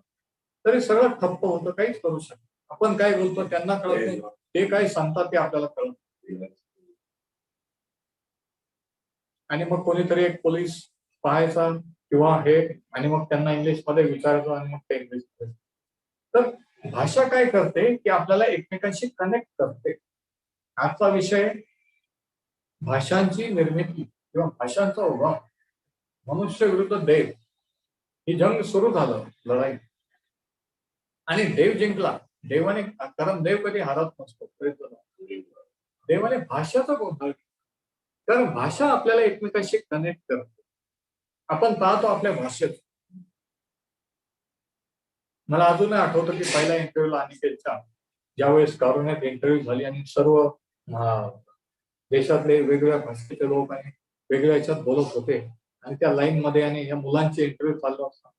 तरी सगळं ठप्प होतं, काहीच करू शकतो. आपण काय बोलतो त्यांना कळत नाही, ते काय सांगतात ते आपल्याला कळत नाही. आणि मग कोणीतरी एक पोलीस पाहायचा किंवा हे, आणि मग त्यांना इंग्लिश मध्ये विचारायचं, आणि मग ते इंग्लिश. तर भाषा काय करते की आपल्याला एकमेकांशी कनेक्ट करते. आजचा विषय भाषांची निर्मिती किंवा भाषांचा उगम, मनुष्य विरुद्ध देव, ही जंग सुरू झालं, लढाई, आणि देव जिंकला. देवाने, कारण देव कधी हारत नसतो. देवाने भाषाचा गोंधळ, कारण भाषा आपल्याला एकमेकांशी कनेक्ट करते. आपण पाहतो आपल्या भाषेत. मला अजूनही आठवतं की पहिल्या इंटरव्ह्यूला अनिकेतच्या ज्यावेळेस कारुण्यात इंटरव्ह्यू झाली, आणि सर्व देशातले वेगवेगळ्या भाषेचे लोक आणि वेगळ्या याच्यात बोलत होते, आणि त्या लाईन मध्ये आणि या मुलांचे इंटरव्ह्यू चालू असतात,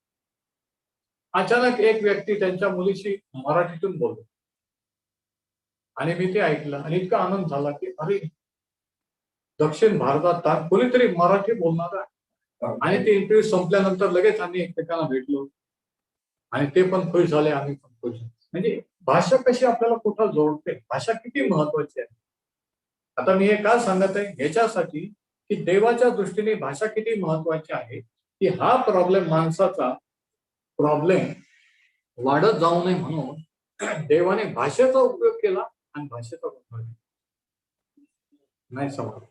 अचानक एक व्यक्ती त्यांच्या मुलीशी मराठीतून बोलतो, आणि मी ते ऐकलं आणि इतका आनंद झाला की अरे, दक्षिण भारतात कोणीतरी मराठी बोलणार आहे. आणि ते इंटरव्ह्यू संपल्यानंतर लगेच आम्ही एकमेकांना भेटलो, आणि ते पण खुश झाले, आम्ही पण खुश. म्हणजे भाषा कशी आपल्याला कुठं जोडते, भाषा किती महत्वाची आहे. आता मी हे का सांगत आहे, ह्याच्यासाठी की देवाच्या दृष्टीने भाषा किती महत्वाची आहे, की हा प्रॉब्लेम, माणसाचा प्रॉब्लेम वाढत जाऊ नये म्हणून देवाने भाषेचा उपयोग केला, आणि भाषेचा उपयोग नाही समज.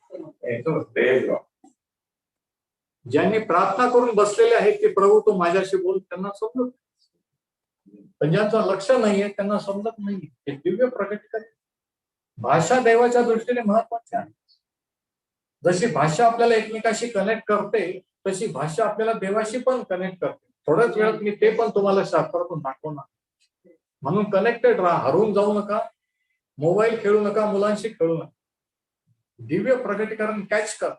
ज्यांनी प्रार्थना करून बसलेले आहेत की प्रभू तू माझ्याशी बोल, त्यांना समजत. पण ज्यांचं लक्ष नाहीये त्यांना समजत नाही. हे दिव्य प्रगती. भाषा देवाच्या दृष्टीने महत्वाची आहे. जशी भाषा आपल्याला एकमेकाशी कनेक्ट करते, तशी भाषा आपल्याला देवाशी पण कनेक्ट करते. थोड्याच वेळात मी ते पण तुम्हाला शास्त्रातून दाखवणार. म्हणून कनेक्टेड राहा, हरवून जाऊ नका, मोबाईल खेळू नका, मुलांशी खेळू नका, दिव्य प्रगतीकरण कॅच कर.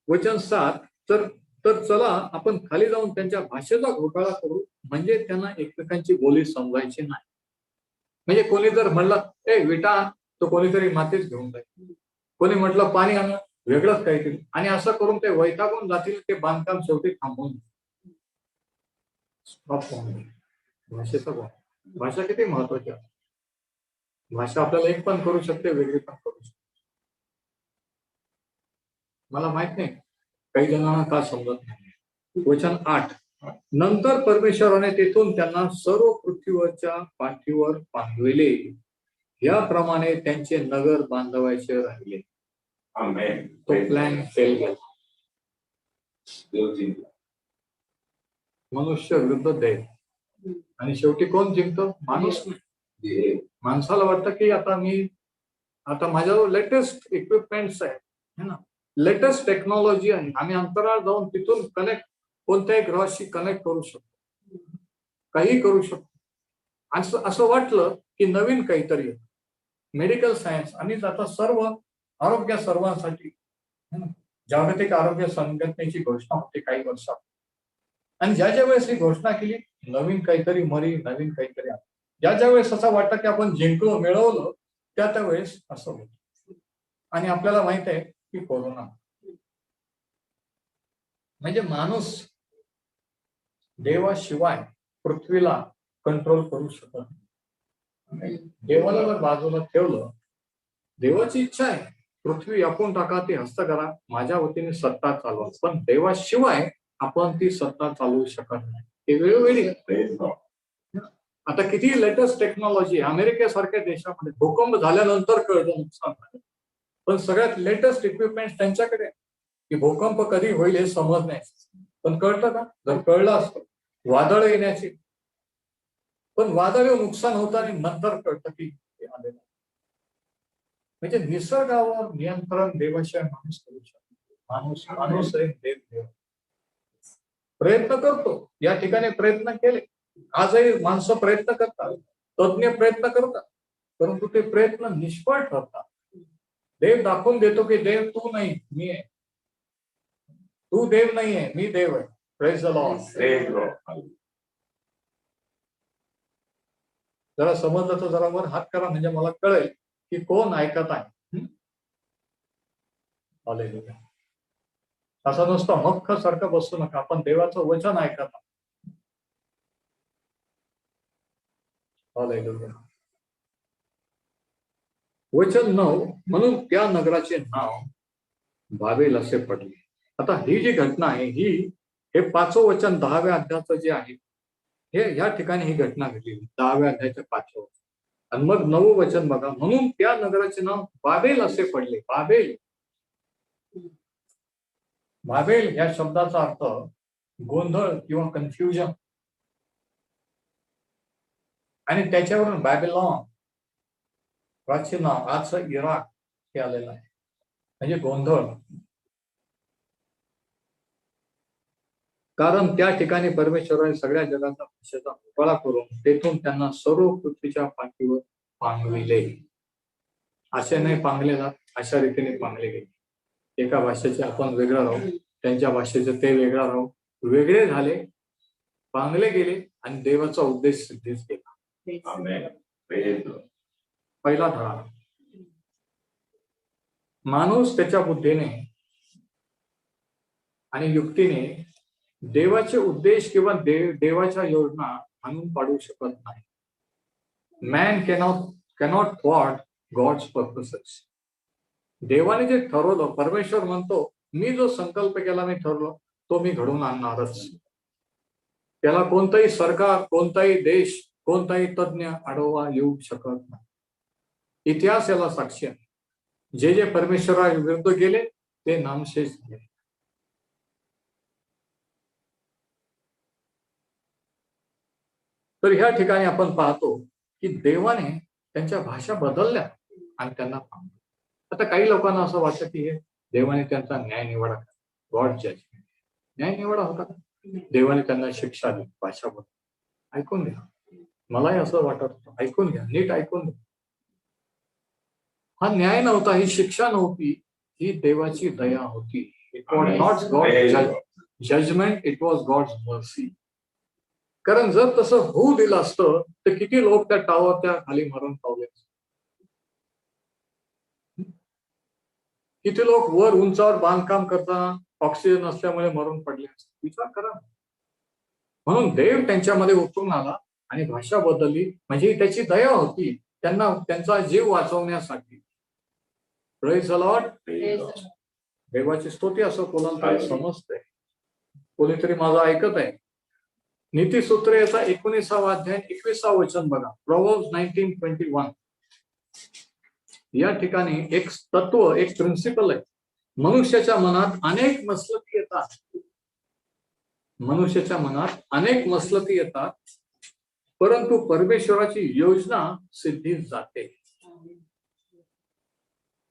वचन 7. तर चला आपण खाली जाऊन त्यांच्या भाषेचा घोटाळा करू, म्हणजे त्यांना एकमेकांची बोली समजायची नाही. म्हणजे कोणी जर म्हणलं ए विटा, तो कोणीतरी मातीच घेऊन जाईल. कोणी म्हटलं पाणी आणा, वेगळंच काहीतरी, आणि असं करून ते वैतागून जातील. ते बांधकाम शेवटी थांबवून भाषेचा भाषा किती महत्वाची आहे. भाषा आपल्याला एक पण करू शकते, वेगळी पण करू शकते. मला माहित नाही काही जणांना का समजत नाही. वचन 8. नंतर परमेश्वराने तेथून त्यांना सर्व पृथ्वीवरच्या पाठीवर पाठविले, याप्रमाणे त्यांचे नगर बांधवायचे राहिले. तो प्लॅन फेल गेला. मनुष्य विरुद्ध देव, आणि शेवटी कोण जिंकतो? माणूस. माणसाला वाटतं की आता माझ्याजवळ लेटेस्ट इक्विपमेंट्स आहे ना, लेटेस्ट टेक्नॉलॉजी आहे, आम्ही अंतराळ जाऊन तिथून कनेक्ट, कोणत्याही ग्रहाशी कनेक्ट करू शकतो, काही करू शकतो. असं वाटलं की नवीन काहीतरी मेडिकल सायन्स. आणि आता सर्व आरोग्य सर्वांसाठी जागतिक आरोग्य संघटनेची घोषणा होती काही वर्षात, आणि ज्या वेळेस ही घोषणा केली, नवीन काहीतरी नवीन काहीतरी आलं. ज्या वेळेस असं वाटतं की आपण जिंकलो, मिळवलं, त्या वेळेस असं होतं. आणि आपल्याला माहित आहे की कोरोना म्हणजे माणूस देवाशिवाय पृथ्वीला कंट्रोल करू शकत नाही. देवाला जर बाजूला ठेवलं, देवाची इच्छा आहे पृथ्वी आपण टाका, ती हस्त करा, माझ्या वतीने सत्ता चालवा, पण देवाशिवाय आपण ती सत्ता चालवू शकत नाही. ते वेळोवेळी आता किती लेटेस्ट टेक्नॉलॉजी अमेरिकेसारख्या देशामध्ये भूकंप झाल्यानंतर कळतं नुकसान झालं, पण सगळ्यात लेटेस्ट इक्विपमेंट त्यांच्याकडे, की भूकंप कधी होईल हे समज नाही, पण कळतं का? जर कळलं असतं वादळ येण्याची, पण वादळ नुकसान होतं आणि नंतर कळतं की आले. म्हणजे निसर्गावर नियंत्रण देवाशिवाय माणूस करू शकतो. माणूस आहे देव. प्रयत्न करतो, या ठिकाणी प्रयत्न केले, आजही माणसं प्रयत्न करतात, तज्ञ प्रयत्न करतात, परंतु ते प्रयत्न निष्फळ ठरतात. देव दाखवून देतो की देव तू नाही, मी आहे. तू देव नाहीये, मी देव आहे. Praise the Lord. जरा समजलं तर जरा वर हात करा, म्हणजे मला कळेल की कोण ऐकत आहे. असं नुसतं मख्ख सारखं बसू नका, आपण देवाचं वचन ऐकत आहात. वचन 9. म्हणून त्या नगराचे नाव बाबेल असे पडले. आता ही जी घटना आहे, हे 5वं वचन 10व्या अध्यायाचं जे आहे, हे या ठिकाणी ही घटना घडली 10व्या अध्यायाच्या 5वं. आणि मग 9वं वचन बघा. म्हणून त्या नगराचे नाव बाबेल असे पडले. बाबेल या शब्दाचा अर्थ गोंधळ किंवा कन्फ्युजन, आणि त्याच्यावरून बॅबिलॉन प्राचीन नाव आजचं इराक हे आलेलं आहे, म्हणजे गोंधळ. कारण त्या ठिकाणी परमेश्वराने सगळ्या जगाचा भाषेचा घोटाळा करून तेथून त्यांना सर्व पृथ्वीच्या पाठीवर पांगविले. असे नाही पांगले जात, अशा रीतीने पांगले गेले. एका भाषेचे आपण वेगळं राहू, त्यांच्या भाषेचे ते वेगळा राहू, वेगळे झाले, पांगले गेले, आणि देवाचा उद्देश सिद्धीच केला. पहिला धडा. माणूस त्याच्या बुद्धीने आणि युक्तीने देवाचे उद्देश किंवा देवाच्या योजना आणून पाडू शकत नाही. Man cannot thought God's purposes. देवाने जे ठरवलं, परमेश्वर म्हणतो मी जो संकल्प केला, मी ठरवलं, तो मी घडवून आणणारच. त्याला कोणताही सरकार, कोणताही देश, कोणताही तज्ञ अडववा येऊ शकत नाही. इतिहास याला साक्षी आहे. जे परमेश्वरा विरुद्ध गेले ते नामशेष झाले. तर ह्या ठिकाणी आपण पाहतो की देवाने त्यांच्या भाषा बदलल्या आणि त्यांना थांबवलं. आता काही लोकांना असं वाटतं की हे देवाने त्यांचा न्याय निवाडा, गॉड जजमेंट, न्याय निवाडा होता, देवाने त्यांना शिक्षा दिली भाषा बदल. ऐकून घ्या, मलाही असं वाटत होतं, ऐकून घ्या, नीट ऐकून घ्या. हा न्याय नव्हता, ही शिक्षा नव्हती, ही देवाची दया होती. It was not God judgement, it was God's mercy. कारण जर तसं होऊ दिलं असतं तर किती लोक त्या टावरच्या खाली मरण पावले, किती लोक वर उंचावर बांधकाम करताना ऑक्सिजन नसल्यामुळे मरून पडले असते. विचार करा. म्हणून देव त्यांच्यामध्ये उतरून आला आणि भाषा बदलली, म्हणजे त्याची दया होती त्यांना, त्यांचा जीव वाचवण्यासाठी. Praise the Lord. देवाची स्तुती असं कोणाला तरी समजतंय, कोणीतरी माझं ऐकत आहे. नीतिसूत्र याचा 19वा अध्याय 21वा वचन बघा. प्रोव्हर्ब्स 19:21. या ठिकाणी एक तत्व, एक प्रिन्सिपल आहे. मनुष्याच्या मनात अनेक मसलती येतात, मनुष्याच्या मनात अनेक मसलती येतात, परंतु परमेश्वराची योजना सिद्धीस जाते.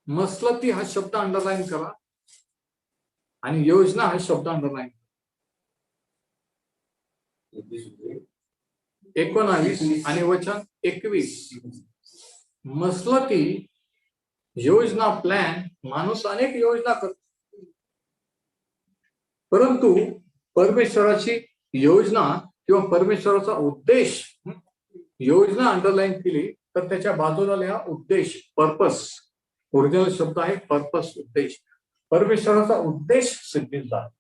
मसलती हा शब्द अंडरलाईन करा आणि योजना हा शब्द अंडरलाईन. 19 आणि वचन 21. मसलती, योजना, प्लॅन. माणूस अनेक योजना करतो, परंतु परमेश्वराची योजना किंवा परमेश्वराचा उद्देश, योजना अंडरलाईन केली तर त्याच्या बाजूला लिहा उद्देश, पर्पस. ओरिजिनल शब्द आहे पर्पस, उद्देश. परमेश्वराचा उद्देश सिद्धीस जातो.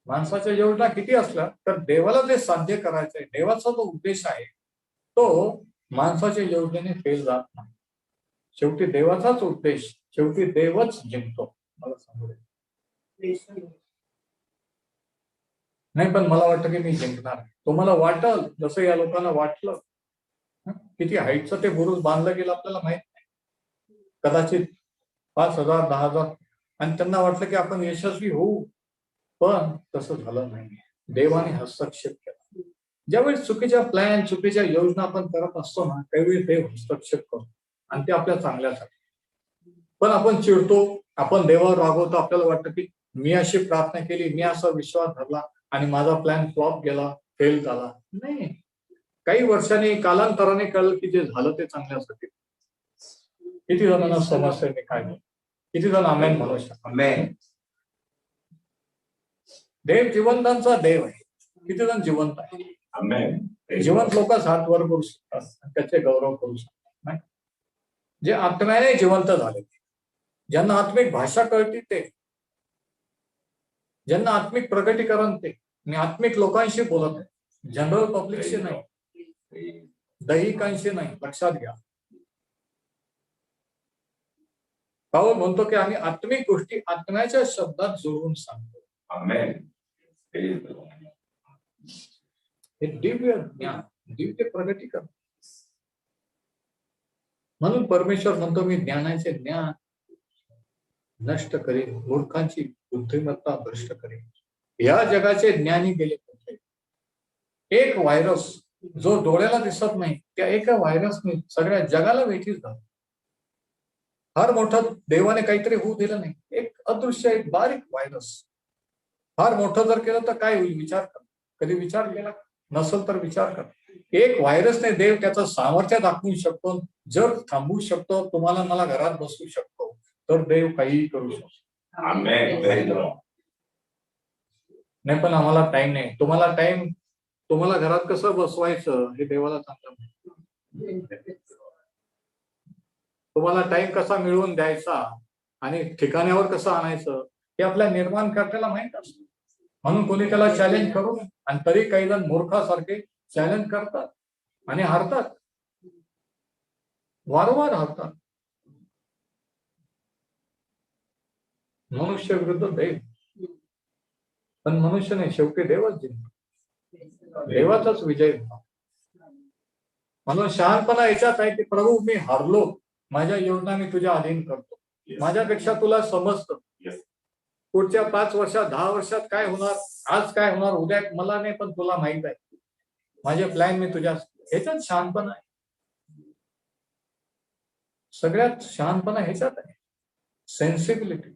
माणसाच्या योजना किती असल्या तर देवाला जे साध्य करायचंय, देवाचा जो उद्देश आहे तो माणसाच्या योजनेने फेल जात नाही. शेवटी देवाचाच उद्देश, शेवटी देवच जिंकतो. मला सांगू नाही, पण मला वाटतं की मी जिंकणार. तुम्हाला वाटल जसं या लोकांना वाटलं. किती हाईटचं ते बुरुज बांधलं गेलं आपल्याला माहित नाही, कदाचित 5,000 10,000, आणि त्यांना वाटलं की आपण यशस्वी होऊ, पण तसं झालं नाही. देवाने हस्तक्षेप केला. ज्यावेळी चुकीच्या प्लॅन, चुकीच्या योजना आपण करत असतो ना, त्यावेळी देव हस्तक्षेप करतो आणि ते आपल्या चांगल्यासाठी. पण आपण चिडतो, आपण देवावर रागवतो, आपल्याला वाटतं की मी अशी प्रार्थना केली, मी असा विश्वास धरला आणि माझा प्लॅन फ्लॉप गेला, फेल झाला. नाही, काही वर्षांनी, कालांतराने कळलं की जे झालं ते चांगल्यासाठी. किती जणांना समस्या मी काय, किती जण आमेन म्हणू शकतो? देव जिवंतांचा देव आहे. किती जण जिवंत आहे? जिवंत लोकच हात वर करू शकतात, त्याचे गौरव करू शकतात. नाही, जे आत्म्याने जिवंत झाले, ज्यांना आत्मिक भाषा कळती, ते ज्यांना आत्मिक प्रकटीकरण, ते मी आत्मिक लोकांशी बोलत आहे, जनरल पब्लिकशी नाही, दैहिकांशी नाही. लक्षात घ्या, पाऊल म्हणतो की आम्ही आत्मिक गोष्टी आत्म्याच्या शब्दात जुळवून सांगतो. हे दिव्य ज्ञान, दिव्य प्रगतीकरण. म्हणून परमेश्वर म्हणतो मी ज्ञानाचे ज्ञान नष्ट करेन, मूर्खांची बुद्धिमत्ता भ्रष्ट करेन. या जगाचे ज्ञानी गेले कुठे? एक व्हायरस जो डोळ्याला दिसत नाही, त्या एका व्हायरसने सगळ्या जगाला वेठीस झालं. फार मोठं देवाने काहीतरी होऊ दिलं नाही, एक अदृश्य, एक बारीक व्हायरस. फार मोठं जर केलं तर काय होईल? विचार कर. कधी विचार केला नसेल तर विचार कर. एक व्हायरसने देव त्याचं सामर्थ्य दाखवू शकतो, जग थांबवू शकतो, तुम्हाला मला घरात बसवू शकतो, तर देव काहीही करू शकतो. नाही, पण आम्हाला टाइम नाही. तुम्हाला टाइम, तुम्हाला घरात कसं बसवायचं हे देवाला चांगलं माहिती. तुम्हाला टाइम कसा मिळवून द्यायचा आणि ठिकाणावर कसं आणायचं हे आपल्या निर्माणकर्त्याला माहित असतं. म्हणून कोणी त्याला चॅलेंज करू, आणि तरी काही जण मूर्खासारखे चॅलेंज करतात आणि हारतात, वारंवार हारतात. मनुष्य विरुद्ध देव, पण मनुष्य नाही, शेवटी देवच जिंकतो, देवाचाच विजय होता. म्हणून शहाणपणा याच्यात आहे की प्रभू मी हारलो, माझ्या योजना मी तुझ्या अधीन करतो, माझ्यापेक्षा तुला समजतं. पुढच्या 5 वर्षात 10 वर्षात काय होणार, आज काय होणार, उद्या मला नाही, पण तुला माहित आहे. माझे प्लॅन मी तुझ्या, ह्याच्यात शहाणपणा आहे. सगळ्यात शहाणपणा ह्याच्यात आहे, सेन्सिबिलिटी.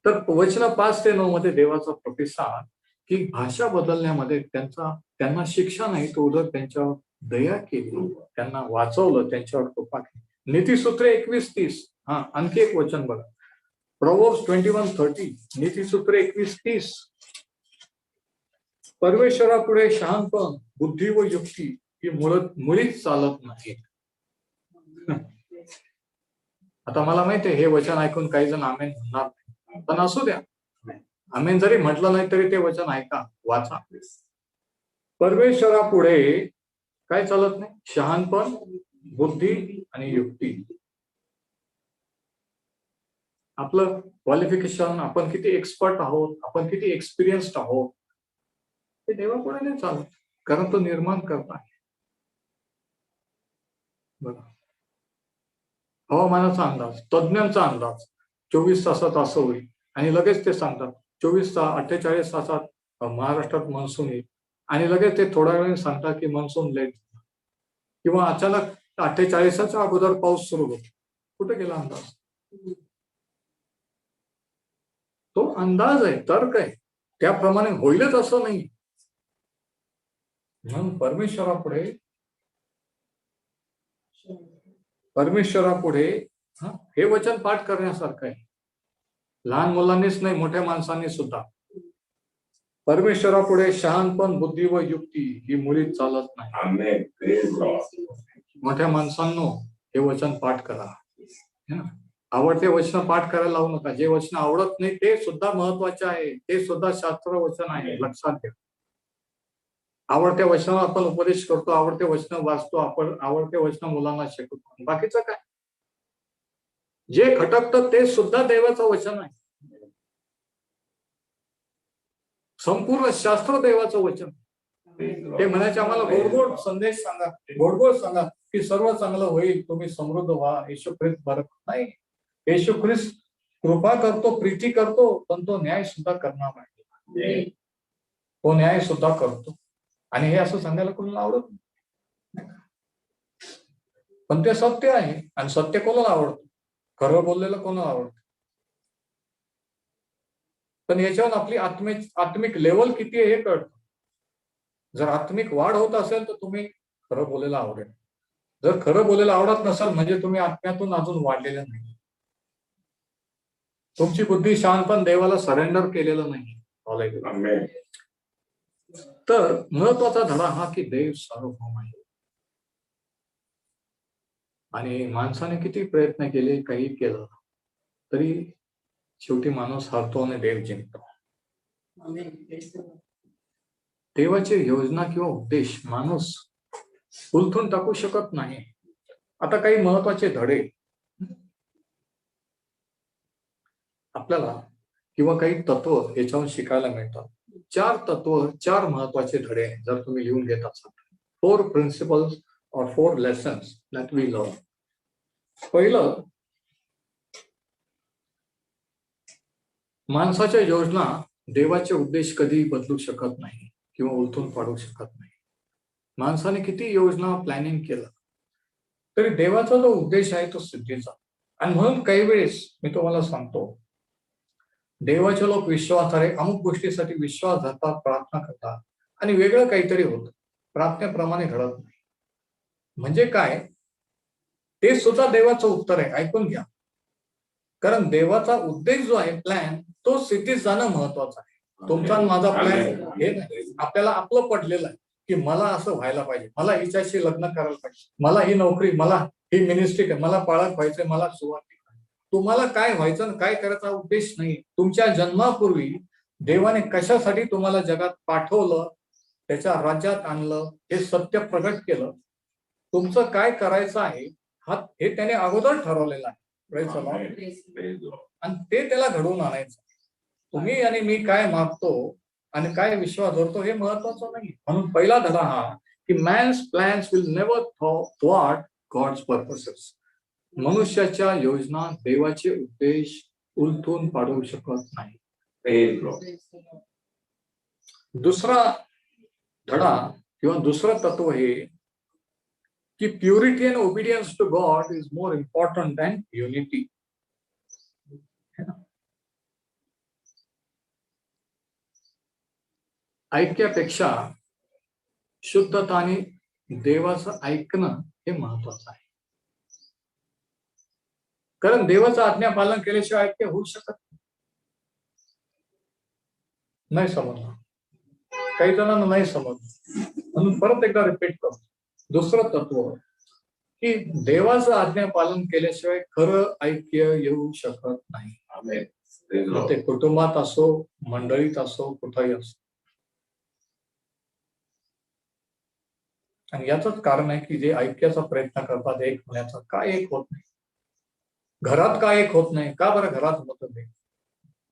तर वचन 5 ते 9 मध्ये देवाचा प्रतिसाद की भाषा बदलण्यामध्ये त्यांना शिक्षा नाही, तो उलट त्यांच्यावर दया केली, त्यांना वाचवलं, त्यांच्यावर कृपा केली. नीतिसूत्रे 21:30. हा, आणखी एक वचन बघा, प्रोव्हर्ब्स 21:30. नीतिसूत्रे 21:30. परमेश्वरापुढे शहाणपण, बुद्धी व युक्ती ही मुळीच चालत नाही. आता मला माहिती आहे हे वचन ऐकून काही जण आमेन म्हणणार नाही, पण असू द्या, आमेन जरी म्हटलं नाही तरी ते वचन ऐका, वाचा. परमेश्वरापुढे काय चालत नाही? शहाणपण, बुद्धी आणि युक्ती. आपलं क्वालिफिकेशन, आपण किती एक्सपर्ट आहोत, आपण किती एक्सपिरियन्स्ड आहोत, ते देवापुढे नाही चालत, कारण तो निर्माण करत आहे. बघा, हवामानाचा अंदाज, तज्ञांचा अंदाज 24 तासात असं होईल, आणि लगेच ते सांगतात 48 तासात महाराष्ट्रात मान्सून येईल, आणि लगेच ते थोड्या वेळाने सांगतात की मान्सून लेट, किंवा अचानक 48च्या अगोदर पाऊस सुरू होतो. कुठे गेला अंदाज? तो अंदाज आहे, तर्क आहे, त्याप्रमाणे होईलच असं नाही. म्हणून परमेश्वरापुढे हे वचन पाठ करण्यासारखं आहे. लहान मुलांनीच नाही, मोठ्या माणसांनी सुद्धा. परमेश्वरापुढे शहाणपण, बुद्धी व युक्ती ही मुळीच चालत नाही. मोठ्या माणसांनो हे वचन पाठ करा. आवडते वचन पाठ करायला लावू नका. जे वचन आवडत नाही ते सुद्धा महत्वाचे आहे, ते सुद्धा शास्त्र वचन आहे, लक्षात घ्या. आवडत्या वचनावर आपण उपदेश करतो, आवडते वचन वाचतो, आपण आवडते वचन मुलांना शिकवतो. बाकीचं काय? जे खटकतं ते सुद्धा देवाचं वचन आहे. संपूर्ण शास्त्र देवाचं वचन. ते म्हणायचे आम्हाला गोडगोड संदेश सांगा, गोडगोड सांगा की सर्व चांगलं होईल, तुम्ही समृद्ध व्हा, येशू ख्रिस्त बरं नाही. येशू ख्रिस्त कृपा करतो, प्रीती करतो, पण तो न्याय सुद्धा करणार आहे. तो न्याय सुद्धा करतो, आणि हे असं सांगायला कोणाला आवडत नाही, पण ते सत्य आहे. आणि सत्य कोणाला आवडतं? खरं बोललेलं कोणाला आवडतं? पण याच्यावर आपली आत्मिक लेवल किती आहे हे कळतं. जर आत्मिक वाढ होत असेल तर तुम्ही खरं बोलायला आवडेल. जर खरं बोलायला आवडत नसेल म्हणजे तुम्ही आत्म्यातून अजून वाढलेलं नाही. तुमची बुद्धी शहाणपण देवाला सरेंडर केलेलं नाही. तर महत्वाचा धडा हा की देव सार्वभौम आहे, आणि माणसाने किती प्रयत्न केले, काही केलं तरी शेवटी माणूस हरतो आणि देव जिंकतो. देवाची योजना किंवा उद्देश माणूस उलथून टाकू शकत नाही. आता काही महत्वाचे धडे आपल्याला किंवा काही तत्व याच्यावर शिकायला मिळतात. 4 तत्व, 4 महत्वाचे धडे जर तुम्ही लिहून घेत असाल, 4 प्रिन्सिपल्स और 4 लेसन्स दॅट वी लर्न. पहिलं, माणसाच्या योजना देवाचे उद्देश कधी बदलू शकत नाही किंवा उलथून पाडू शकत नाही. माणसाने किती योजना प्लॅनिंग केलं तरी देवाचा जो उद्देश आहे तो सिद्धीचा. आणि म्हणून काही वेळेस मी तुम्हाला सांगतो, देवाचे लोक विश्वासारे अमुक गोष्टीसाठी विश्वास धरतात, प्रार्थना करतात, आणि वेगळं काहीतरी होतं, प्रार्थनेप्रमाणे घडत नाही. म्हणजे काय? ते सुद्धा देवाचं उत्तर आहे, ऐकून घ्या. कारण देवाचा उद्देश जो आहे, प्लॅन, तो सिद्धीत जाणं महत्वाचं आहे. तुमचा माझा प्लॅन हे नाही. आपल्याला आपलं पडलेलं आहे की मला असं व्हायला पाहिजे, मला हिच्याशी लग्न करायला पाहिजे, मला ही नोकरी, मला ही मिनिस्ट्री, मला पाळत व्हायचंय, मला सुरुवात. तुम्हाला काय व्हायचं, काय करायचा उद्देश नाही. तुमच्या जन्मापूर्वी देवाने कशासाठी तुम्हाला जगात पाठवलं, त्याच्या राज्यात आणलं, हे सत्य प्रगट केलं. तुमचं काय करायचं आहे हे त्याने अगोदर ठरवलेलं आहे. आणि ते त्याला घडवून आणायचं. तुम्ही आणि मी काय मागतो आणि काय विश्वास धरतो हे महत्वाचं नाही. म्हणून पहिला धडा हा की man's plans will never thwart God's purposes. मनुष्याच्या योजना देवाचे उद्देश उलथून पाडू शकत नाही. दुसरा धडा किंवा दुसरं तत्व हे की purity and obedience to God is more important than unity. ऐक्यापेक्षा शुद्धता आणि देवाचं ऐकणं हे महत्वाचं आहे. कारण देवाचं आज्ञापालन केल्याशिवाय ऐक्य होऊ शकत नाही. समजलं? काही जणांना नाही समजलं, म्हणून परत एकदा रिपीट करतो. दुसरं तत्व की देवाचं आज्ञापालन केल्याशिवाय खरं ऐक्य येऊ शकत नाही. ते कुटुंबात असो, मंडळीत असो, कुठेही असो. आणि याच कारण आहे की जे ऐक्याचा प्रयत्न करतात एक होण्याचा, का एक होत नाही? घरात का एक होत नाही? का बरं घरात होत नाही?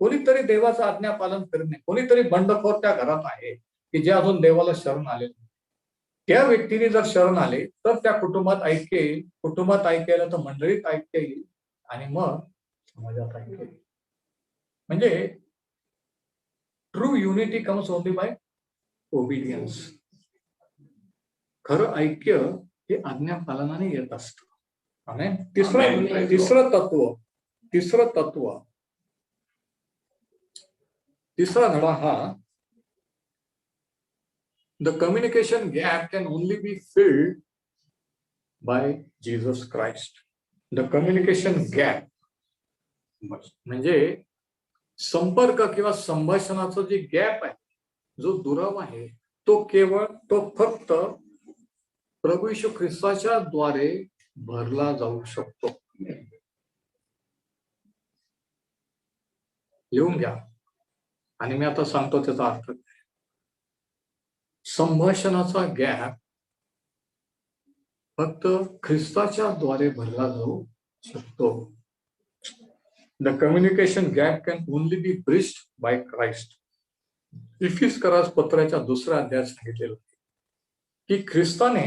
कोणीतरी देवाचं आज्ञापालन करत नाही. कोणीतरी बंडखोर त्या घरात आहे की जे अजून देवाला शरण आले नाही. त्या व्यक्तीने जर शरण आले तर त्या कुटुंबात ऐक्य येईल. कुटुंबात ऐक्याला तर मंडळीत ऐक्य येईल आणि मग समाजात ऐक्य येईल. म्हणजे true unity comes only by obedience. खरं ऐक्य हे आज्ञापालनाने येत असतं. तिसरा धडा हा, the communication gap can only be filled by Jesus Christ. The communication gap म्हणजे संपर्क किंवा संभाषणाचा जे गॅप आहे, जो दुरावा आहे, तो फक्त प्रभू येशू ख्रिस्ताच्या द्वारे भरला जाऊ शकतो. लिहून घ्या आणि मी आता सांगतो त्याचा अर्थ. संभाषणाचा गॅप फक्त ख्रिस्ताच्या द्वारे भरला जाऊ शकतो. The communication gap can only be bridged by Christ. इफिसकरास पत्राच्या 2ऱ्या अध्यायात सांगितलेलं की ख्रिस्ताने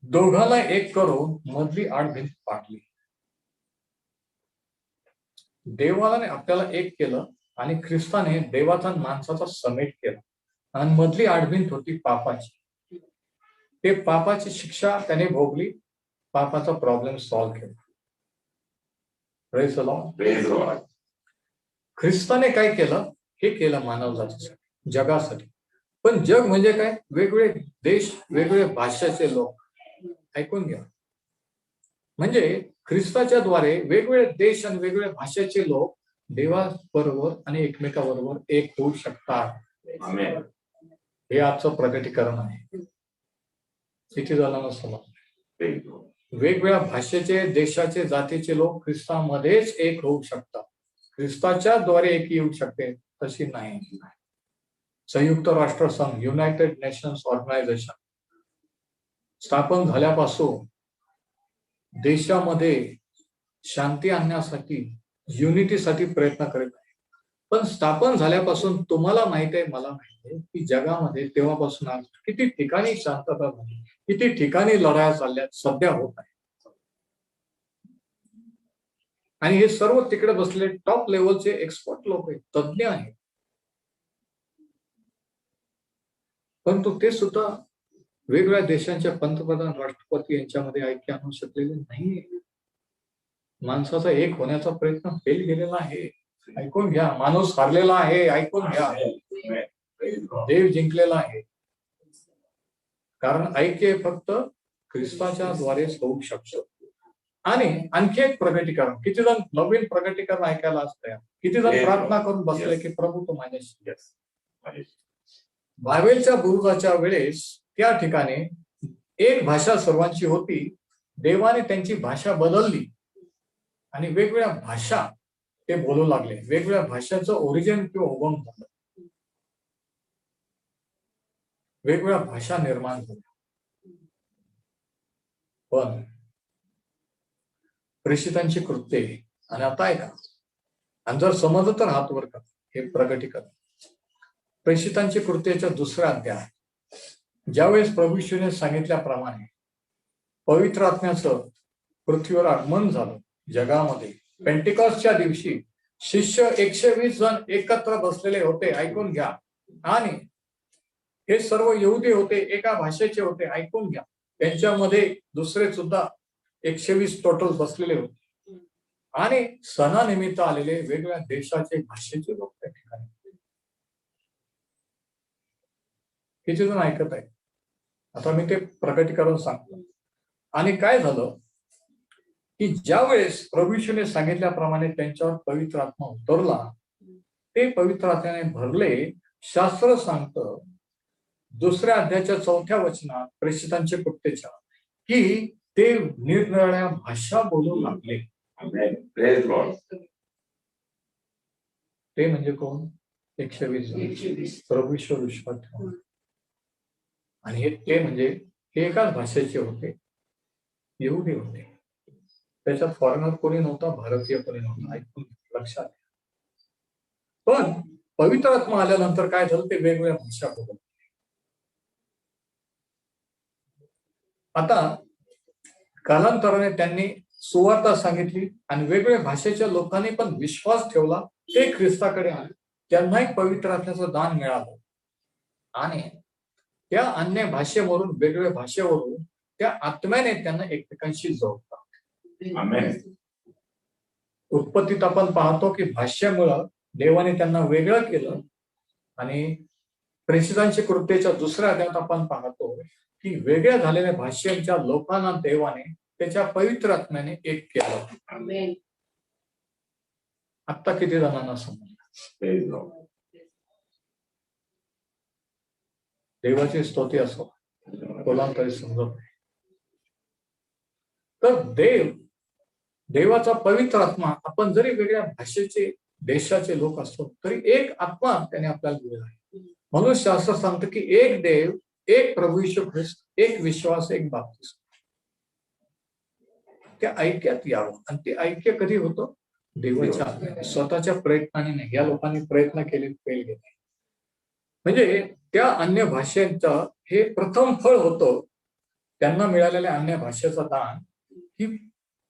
दोघांना एक करून मधली आडभिंत पाडली. देवाने आपल्याला एक केलं आणि ख्रिस्ताने देवाचा माणसाचा समेट केला आणि मधली आडभिंत होती पापाची. ते पापाची शिक्षा त्याने भोगली, पापाचा प्रॉब्लेम सॉल्व्ह केला. Praise the Lord. ख्रिस्ताने काय केलं? हे केलं मानव जातीसाठी, जगासाठी. पण जग म्हणजे काय? वेगवेगळे देश, वेगवेगळ्या भाषाचे लोक. ऐकून घ्या. म्हणजे ख्रिस्ताच्या द्वारे वेगवेगळे देश आणि वेगवेगळ्या भाषेचे लोक देवाबरोबर आणि एकमेकाबरोबर एक होऊ शकतात. हे आजचं प्रगटीकरण आहे. किती जणांना समजलं? वेगवेगळ्या भाषेचे, देशाचे, जातीचे लोक ख्रिस्तामध्येच एक होऊ शकतात. ख्रिस्ताच्या द्वारे एक येऊ शकते तशी नाही. संयुक्त राष्ट्र संघ, युनायटेड नेशन्स ऑर्गनायझेशन स्थापन झाल्यापासून देशामध्ये शांती आणण्यासाठी, युनिटीसाठी प्रयत्न करत आहे. पण स्थापन झाल्यापासून तुम्हाला माहित आहे, मला माहित आहे की जगामध्ये तेव्हापासून आज किती ठिकाणी शांतता झाली, किती ठिकाणी लढाया चालल्या, सध्या होत आहे. आणि हे सर्व तिकडे बसले टॉप लेवलचे एक्सपर्ट लोक आहेत, तज्ञ आहेत. परंतु ते सुद्धा वेगवेगळ्या देशांच्या पंतप्रधान, राष्ट्रपती यांच्यामध्ये ऐक्य आणू शकलेले नाही. माणसाचा एक होण्याचा प्रयत्न फेल गेलेला आहे. ऐकून घ्या. माणूस हारलेला आहे. ऐकून घ्या. देव जिंकलेला आहे. कारण ऐक्य फक्त ख्रिस्ताच्या द्वारेच होऊ शकतं. आणि आणखी एक प्रगटीकरण. किती जण नवीन प्रगटीकरण ऐकायला असतं? किती जण प्रार्थना करून बसले की प्रभू तो माझ्याशी. बाबेलच्या बुरुजाच्या वेळेस त्या ठिकाणी एक भाषा सर्वांची होती. देवाने त्यांची भाषा बदलली आणि वेगवेगळ्या भाषा ते बोलू लागले. वेगवेगळ्या भाषांचं ओरिजिन किंवा उगम झालं. वेगवेगळ्या भाषा निर्माण झाल्या. पण प्रेषितांची कृत्ये, आणि आता ऐका, आणि जर समजलं तर हात वर करा. हे प्रगटीकरण प्रेषितांची कृत्याच्या 2ऱ्या अध्यायात ज्यावेळेस प्रभू येशूने सांगितल्याप्रमाणे पवित्र आत्म्याचं पृथ्वीवर आगमन झालं जगामध्ये, पेंटिकॉस्टच्या दिवशी शिष्य 120 जण एकत्र बसलेले होते, ऐकून घ्या. आणि हे सर्व यहुदी होते, एका भाषेचे होते, ऐकून घ्या. त्यांच्यामध्ये दुसरे सुद्धा 120 टोटल बसलेले होते. आणि सणानिमित्त आलेले वेगवेगळ्या देशाचे भाषेचे लोक त्या ठिकाणी. किती जण ऐकत आहे? आता मी ते प्रकटीकरण सांगतो. आणि काय झालं की ज्या वेळेस प्रभू येशूने सांगितल्याप्रमाणे त्यांच्यावर पवित्र आत्मा उतरला, ते पवित्र आत्म्याने भरले. शास्त्र सांगतं 2 अध्यायाच्या 4थ्या वचनात प्रेषितांचे कृत्याच्या की ते निरनिराळ्या भाषा बोलू लागले. ते म्हणजे कोण? 120 प्रभू येशूवर विश्वास ठेवून. आणि ते म्हणजे हे एकाच भाषेचे होते, यहुदी होते. त्याच्यात फॉरेनर कोणी नव्हता, भारतीय कोणी नव्हता. ऐकून लक्षात. पण पवित्र आत्मा आल्यानंतर काय झालं, ते वेगवेगळ्या भाषा बोलत. आता कालांतराने त्यांनी सुवार्ता सांगितली आणि वेगवेगळ्या भाषेच्या लोकांनी पण विश्वास ठेवला. ते ख्रिस्ताकडे आले, त्यांनाही पवित्र आत्म्याचं दान मिळालं. आणि त्या अन्य भाषेवरून, वेगवेगळ्या भाषेवरून त्या आत्म्याने त्यांना एकमेकांशी जोडला. उत्पत्तीत आपण पाहतो की भाष्यामुळं देवाने त्यांना वेगळं केलं. आणि प्रेषितांच्या कृत्याच्या 2ऱ्या अध्यायात आपण पाहतो की वेगळ्या झालेल्या भाषेच्या लोकांना देवाने त्याच्या पवित्र आत्म्याने एक केलं. आता किती जणांना समजलं? देवाची स्तुती असो, कोणाला तरी समजत नाही. तर देवाचा पवित्र आत्मा, आपण जरी वेगळ्या भाषेचे देशाचे लोक असतो तरी एक आत्मा त्याने आपल्याला दिलेला आहे. म्हणून शास्त्र सांगतं की एक देव, एक प्रभू येशू ख्रिस्त, एक विश्वास, एक बाप्तिस्म. त्या ऐक्यात यावं. आणि ते ऐक्य कधी होतं? देवाच्या स्वतःच्या प्रयत्नाने नाही. या लोकांनी प्रयत्न केले, फेल गेले. म्हणजे त्या अन्य भाषेचा हे प्रथम फळ होतं. त्यांना मिळालेल्या अन्य भाषेचा दान ही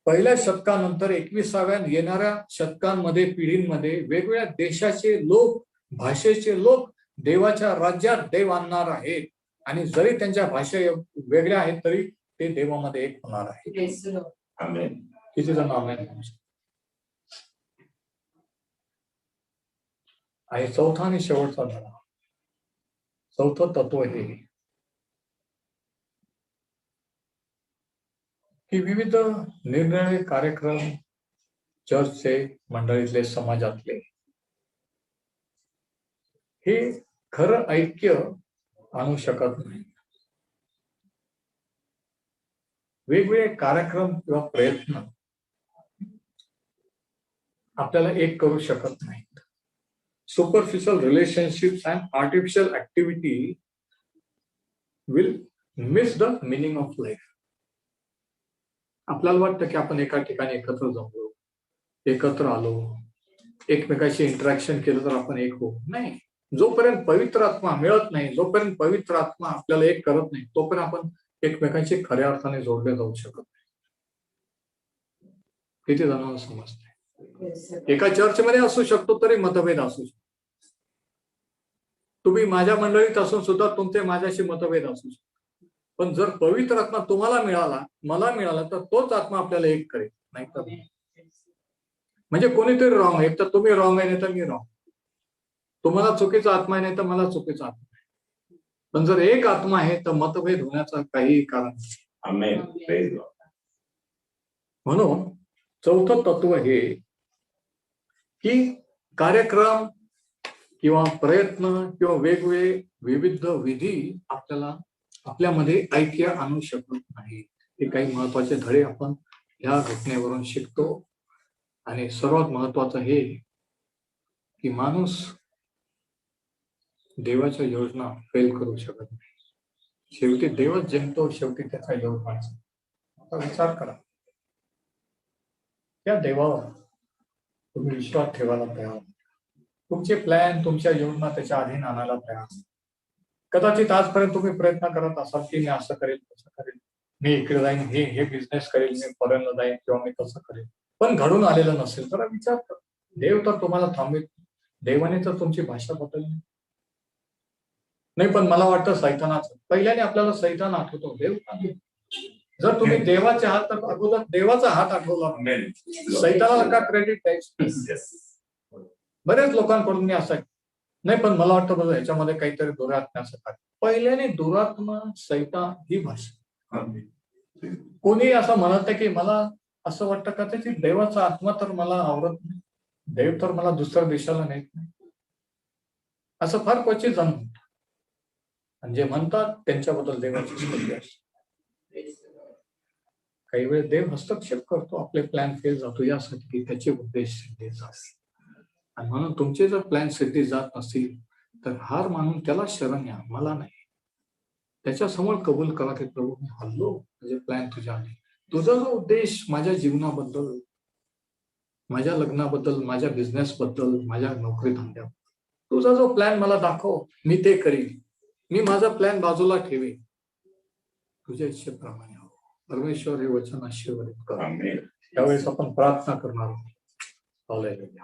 पहिल्या शतकानंतर 21व्या येणाऱ्या शतकांमध्ये, पिढींमध्ये वेगवेगळ्या देशाचे लोक, भाषेचे लोक देवाच्या राज्यात देव आणणार आहेत. आणि जरी त्यांच्या भाषा वेगळ्या आहेत तरी ते देवामध्ये एक होणार आहे. किती जण आमेन? आहे चौथा आणि शेवटचा धडा. चौथं तत्व हे की विविध निरनिराळे कार्यक्रम चर्चचे, मंडळीतले, समाजातले हे खरं ऐक्य आणू शकत नाही. वेगवेगळे कार्यक्रम किंवा प्रयत्न आपल्याला एक करू शकत नाहीत. Superficial relationships and artificial activity will miss the meaning of life. आपल्याला वाटतं की आपण एका ठिकाणी एकत्र जमलो, एकत्र आलो, एकमेकाशी इंटरॅक्शन केलं तर आपण एक होऊ. नाही, जोपर्यंत पवित्र आत्मा मिळत नाही, जोपर्यंत पवित्र आत्मा आपल्याला एक करत नाही, तोपर्यंत आपण एकमेकांशी खऱ्या अर्थाने जोडले जाऊ शकत नाही. किती जणांना समजते? एका चर्चमध्ये असू शकतो तरी मतभेद असू शकतो. तुम्ही माझ्या मंडळीत असून सुद्धा तुमचे माझ्याशी मतभेद असू शकतो. पण जर पवित्र आत्मा तुम्हाला मिळाला, मला मिळाला, तर तोच आत्मा आपल्याला एक करेल. नाही तर म्हणजे कोणीतरी रॉंग आहे तर तुम्ही रॉंग आहे, नाही तर मी रॉंग. तुम्हाला चुकीचा आत्मा आहे, नाही तर मला चुकीचा आत्मा आहे. पण जर एक आत्मा आहे तर मतभेद होण्याचं काही कारण नाही. म्हणून चौथं तत्व हे की कार्यक्रम किंवा प्रयत्न किंवा वेगवेगळे विविध विधी आपल्याला आपल्यामध्ये ऐक्य आणू शकत नाही. हे काही महत्वाचे धडे आपण या घटनेवरून शिकतो. आणि सर्वात महत्वाचं हे की माणूस देवाच्या योजना फेल करू शकत नाही. शेवटी देवच जिंकतो, शेवटी त्याचा योग व्हायचा. आता विचार करा, त्या देवावर तुम्ही विश्वास ठेवायला तयार, तुमचे प्लॅन, तुमच्या योजना त्याच्या अधीन आणायला तयार. कदाचित आजपर्यंत तुम्ही प्रयत्न करत असाल की मी असं करेल, तसं करेल, मी इकडे जाईन, हे बिझनेस करेल, मी फॉरेनला जाईन, किंवा मी तसं करेल, पण घडून आलेलं नसेल तर विचार करा. देव तर तुम्हाला थांबवित, देवाने तर तुमची भाषा बदलली नाही. पण मला वाटतं सैतानाचं पहिल्याने आपल्याला सैतान आठवतो, देव थांबवित. जर तुम्ही देवाचे हात अगोदर देवाचा हात आठवला, सैतानाला का क्रेडिट द्यायचं? बरेच लोकांकडून मी असं नाही, पण मला वाटतं बघा ह्याच्यामध्ये काहीतरी दुरात्मा असं पहिल्याने दुरात्मा सैतान ही भाषा. कोणी असं म्हणत की मला असं वाटतं का त्याची देवाचा आत्मा तर मला आवडत नाही, देव तर मला दुसऱ्या देशाला नेत नाही, असं फार क्वचित जण म्हणतात. आणि जे म्हणतात त्यांच्याबद्दल देवाची स्तुती असते. काही वेळ देव हस्तक्षेप करतो, आपले प्लॅन फेल जातो यासाठी की त्याचे उद्देश सिद्धी जातात. आणि म्हणून तुमचे जर प्लॅन सिद्धी जात नसतील तर हार मानून त्याला शरण या, मला नाही. त्याच्या समोर कबूल करा की प्रभू मी हल्लो, म्हणजे प्लॅन तुझ्या आले, तुझा जो उद्देश माझ्या जीवनाबद्दल, माझ्या लग्नाबद्दल, माझ्या बिझनेस बद्दल, माझ्या नोकरी धंद्याबद्दल, तुझा जो प्लॅन मला दाखव, मी ते करीन. मी माझा प्लॅन बाजूला ठेवेन, तुझ्या इच्छेप्रमाणे हो. परमेश्वर हे वचन आशीर्वादित कर. त्यावेळेस आपण प्रार्थना करणार आहोत. हालेलुया.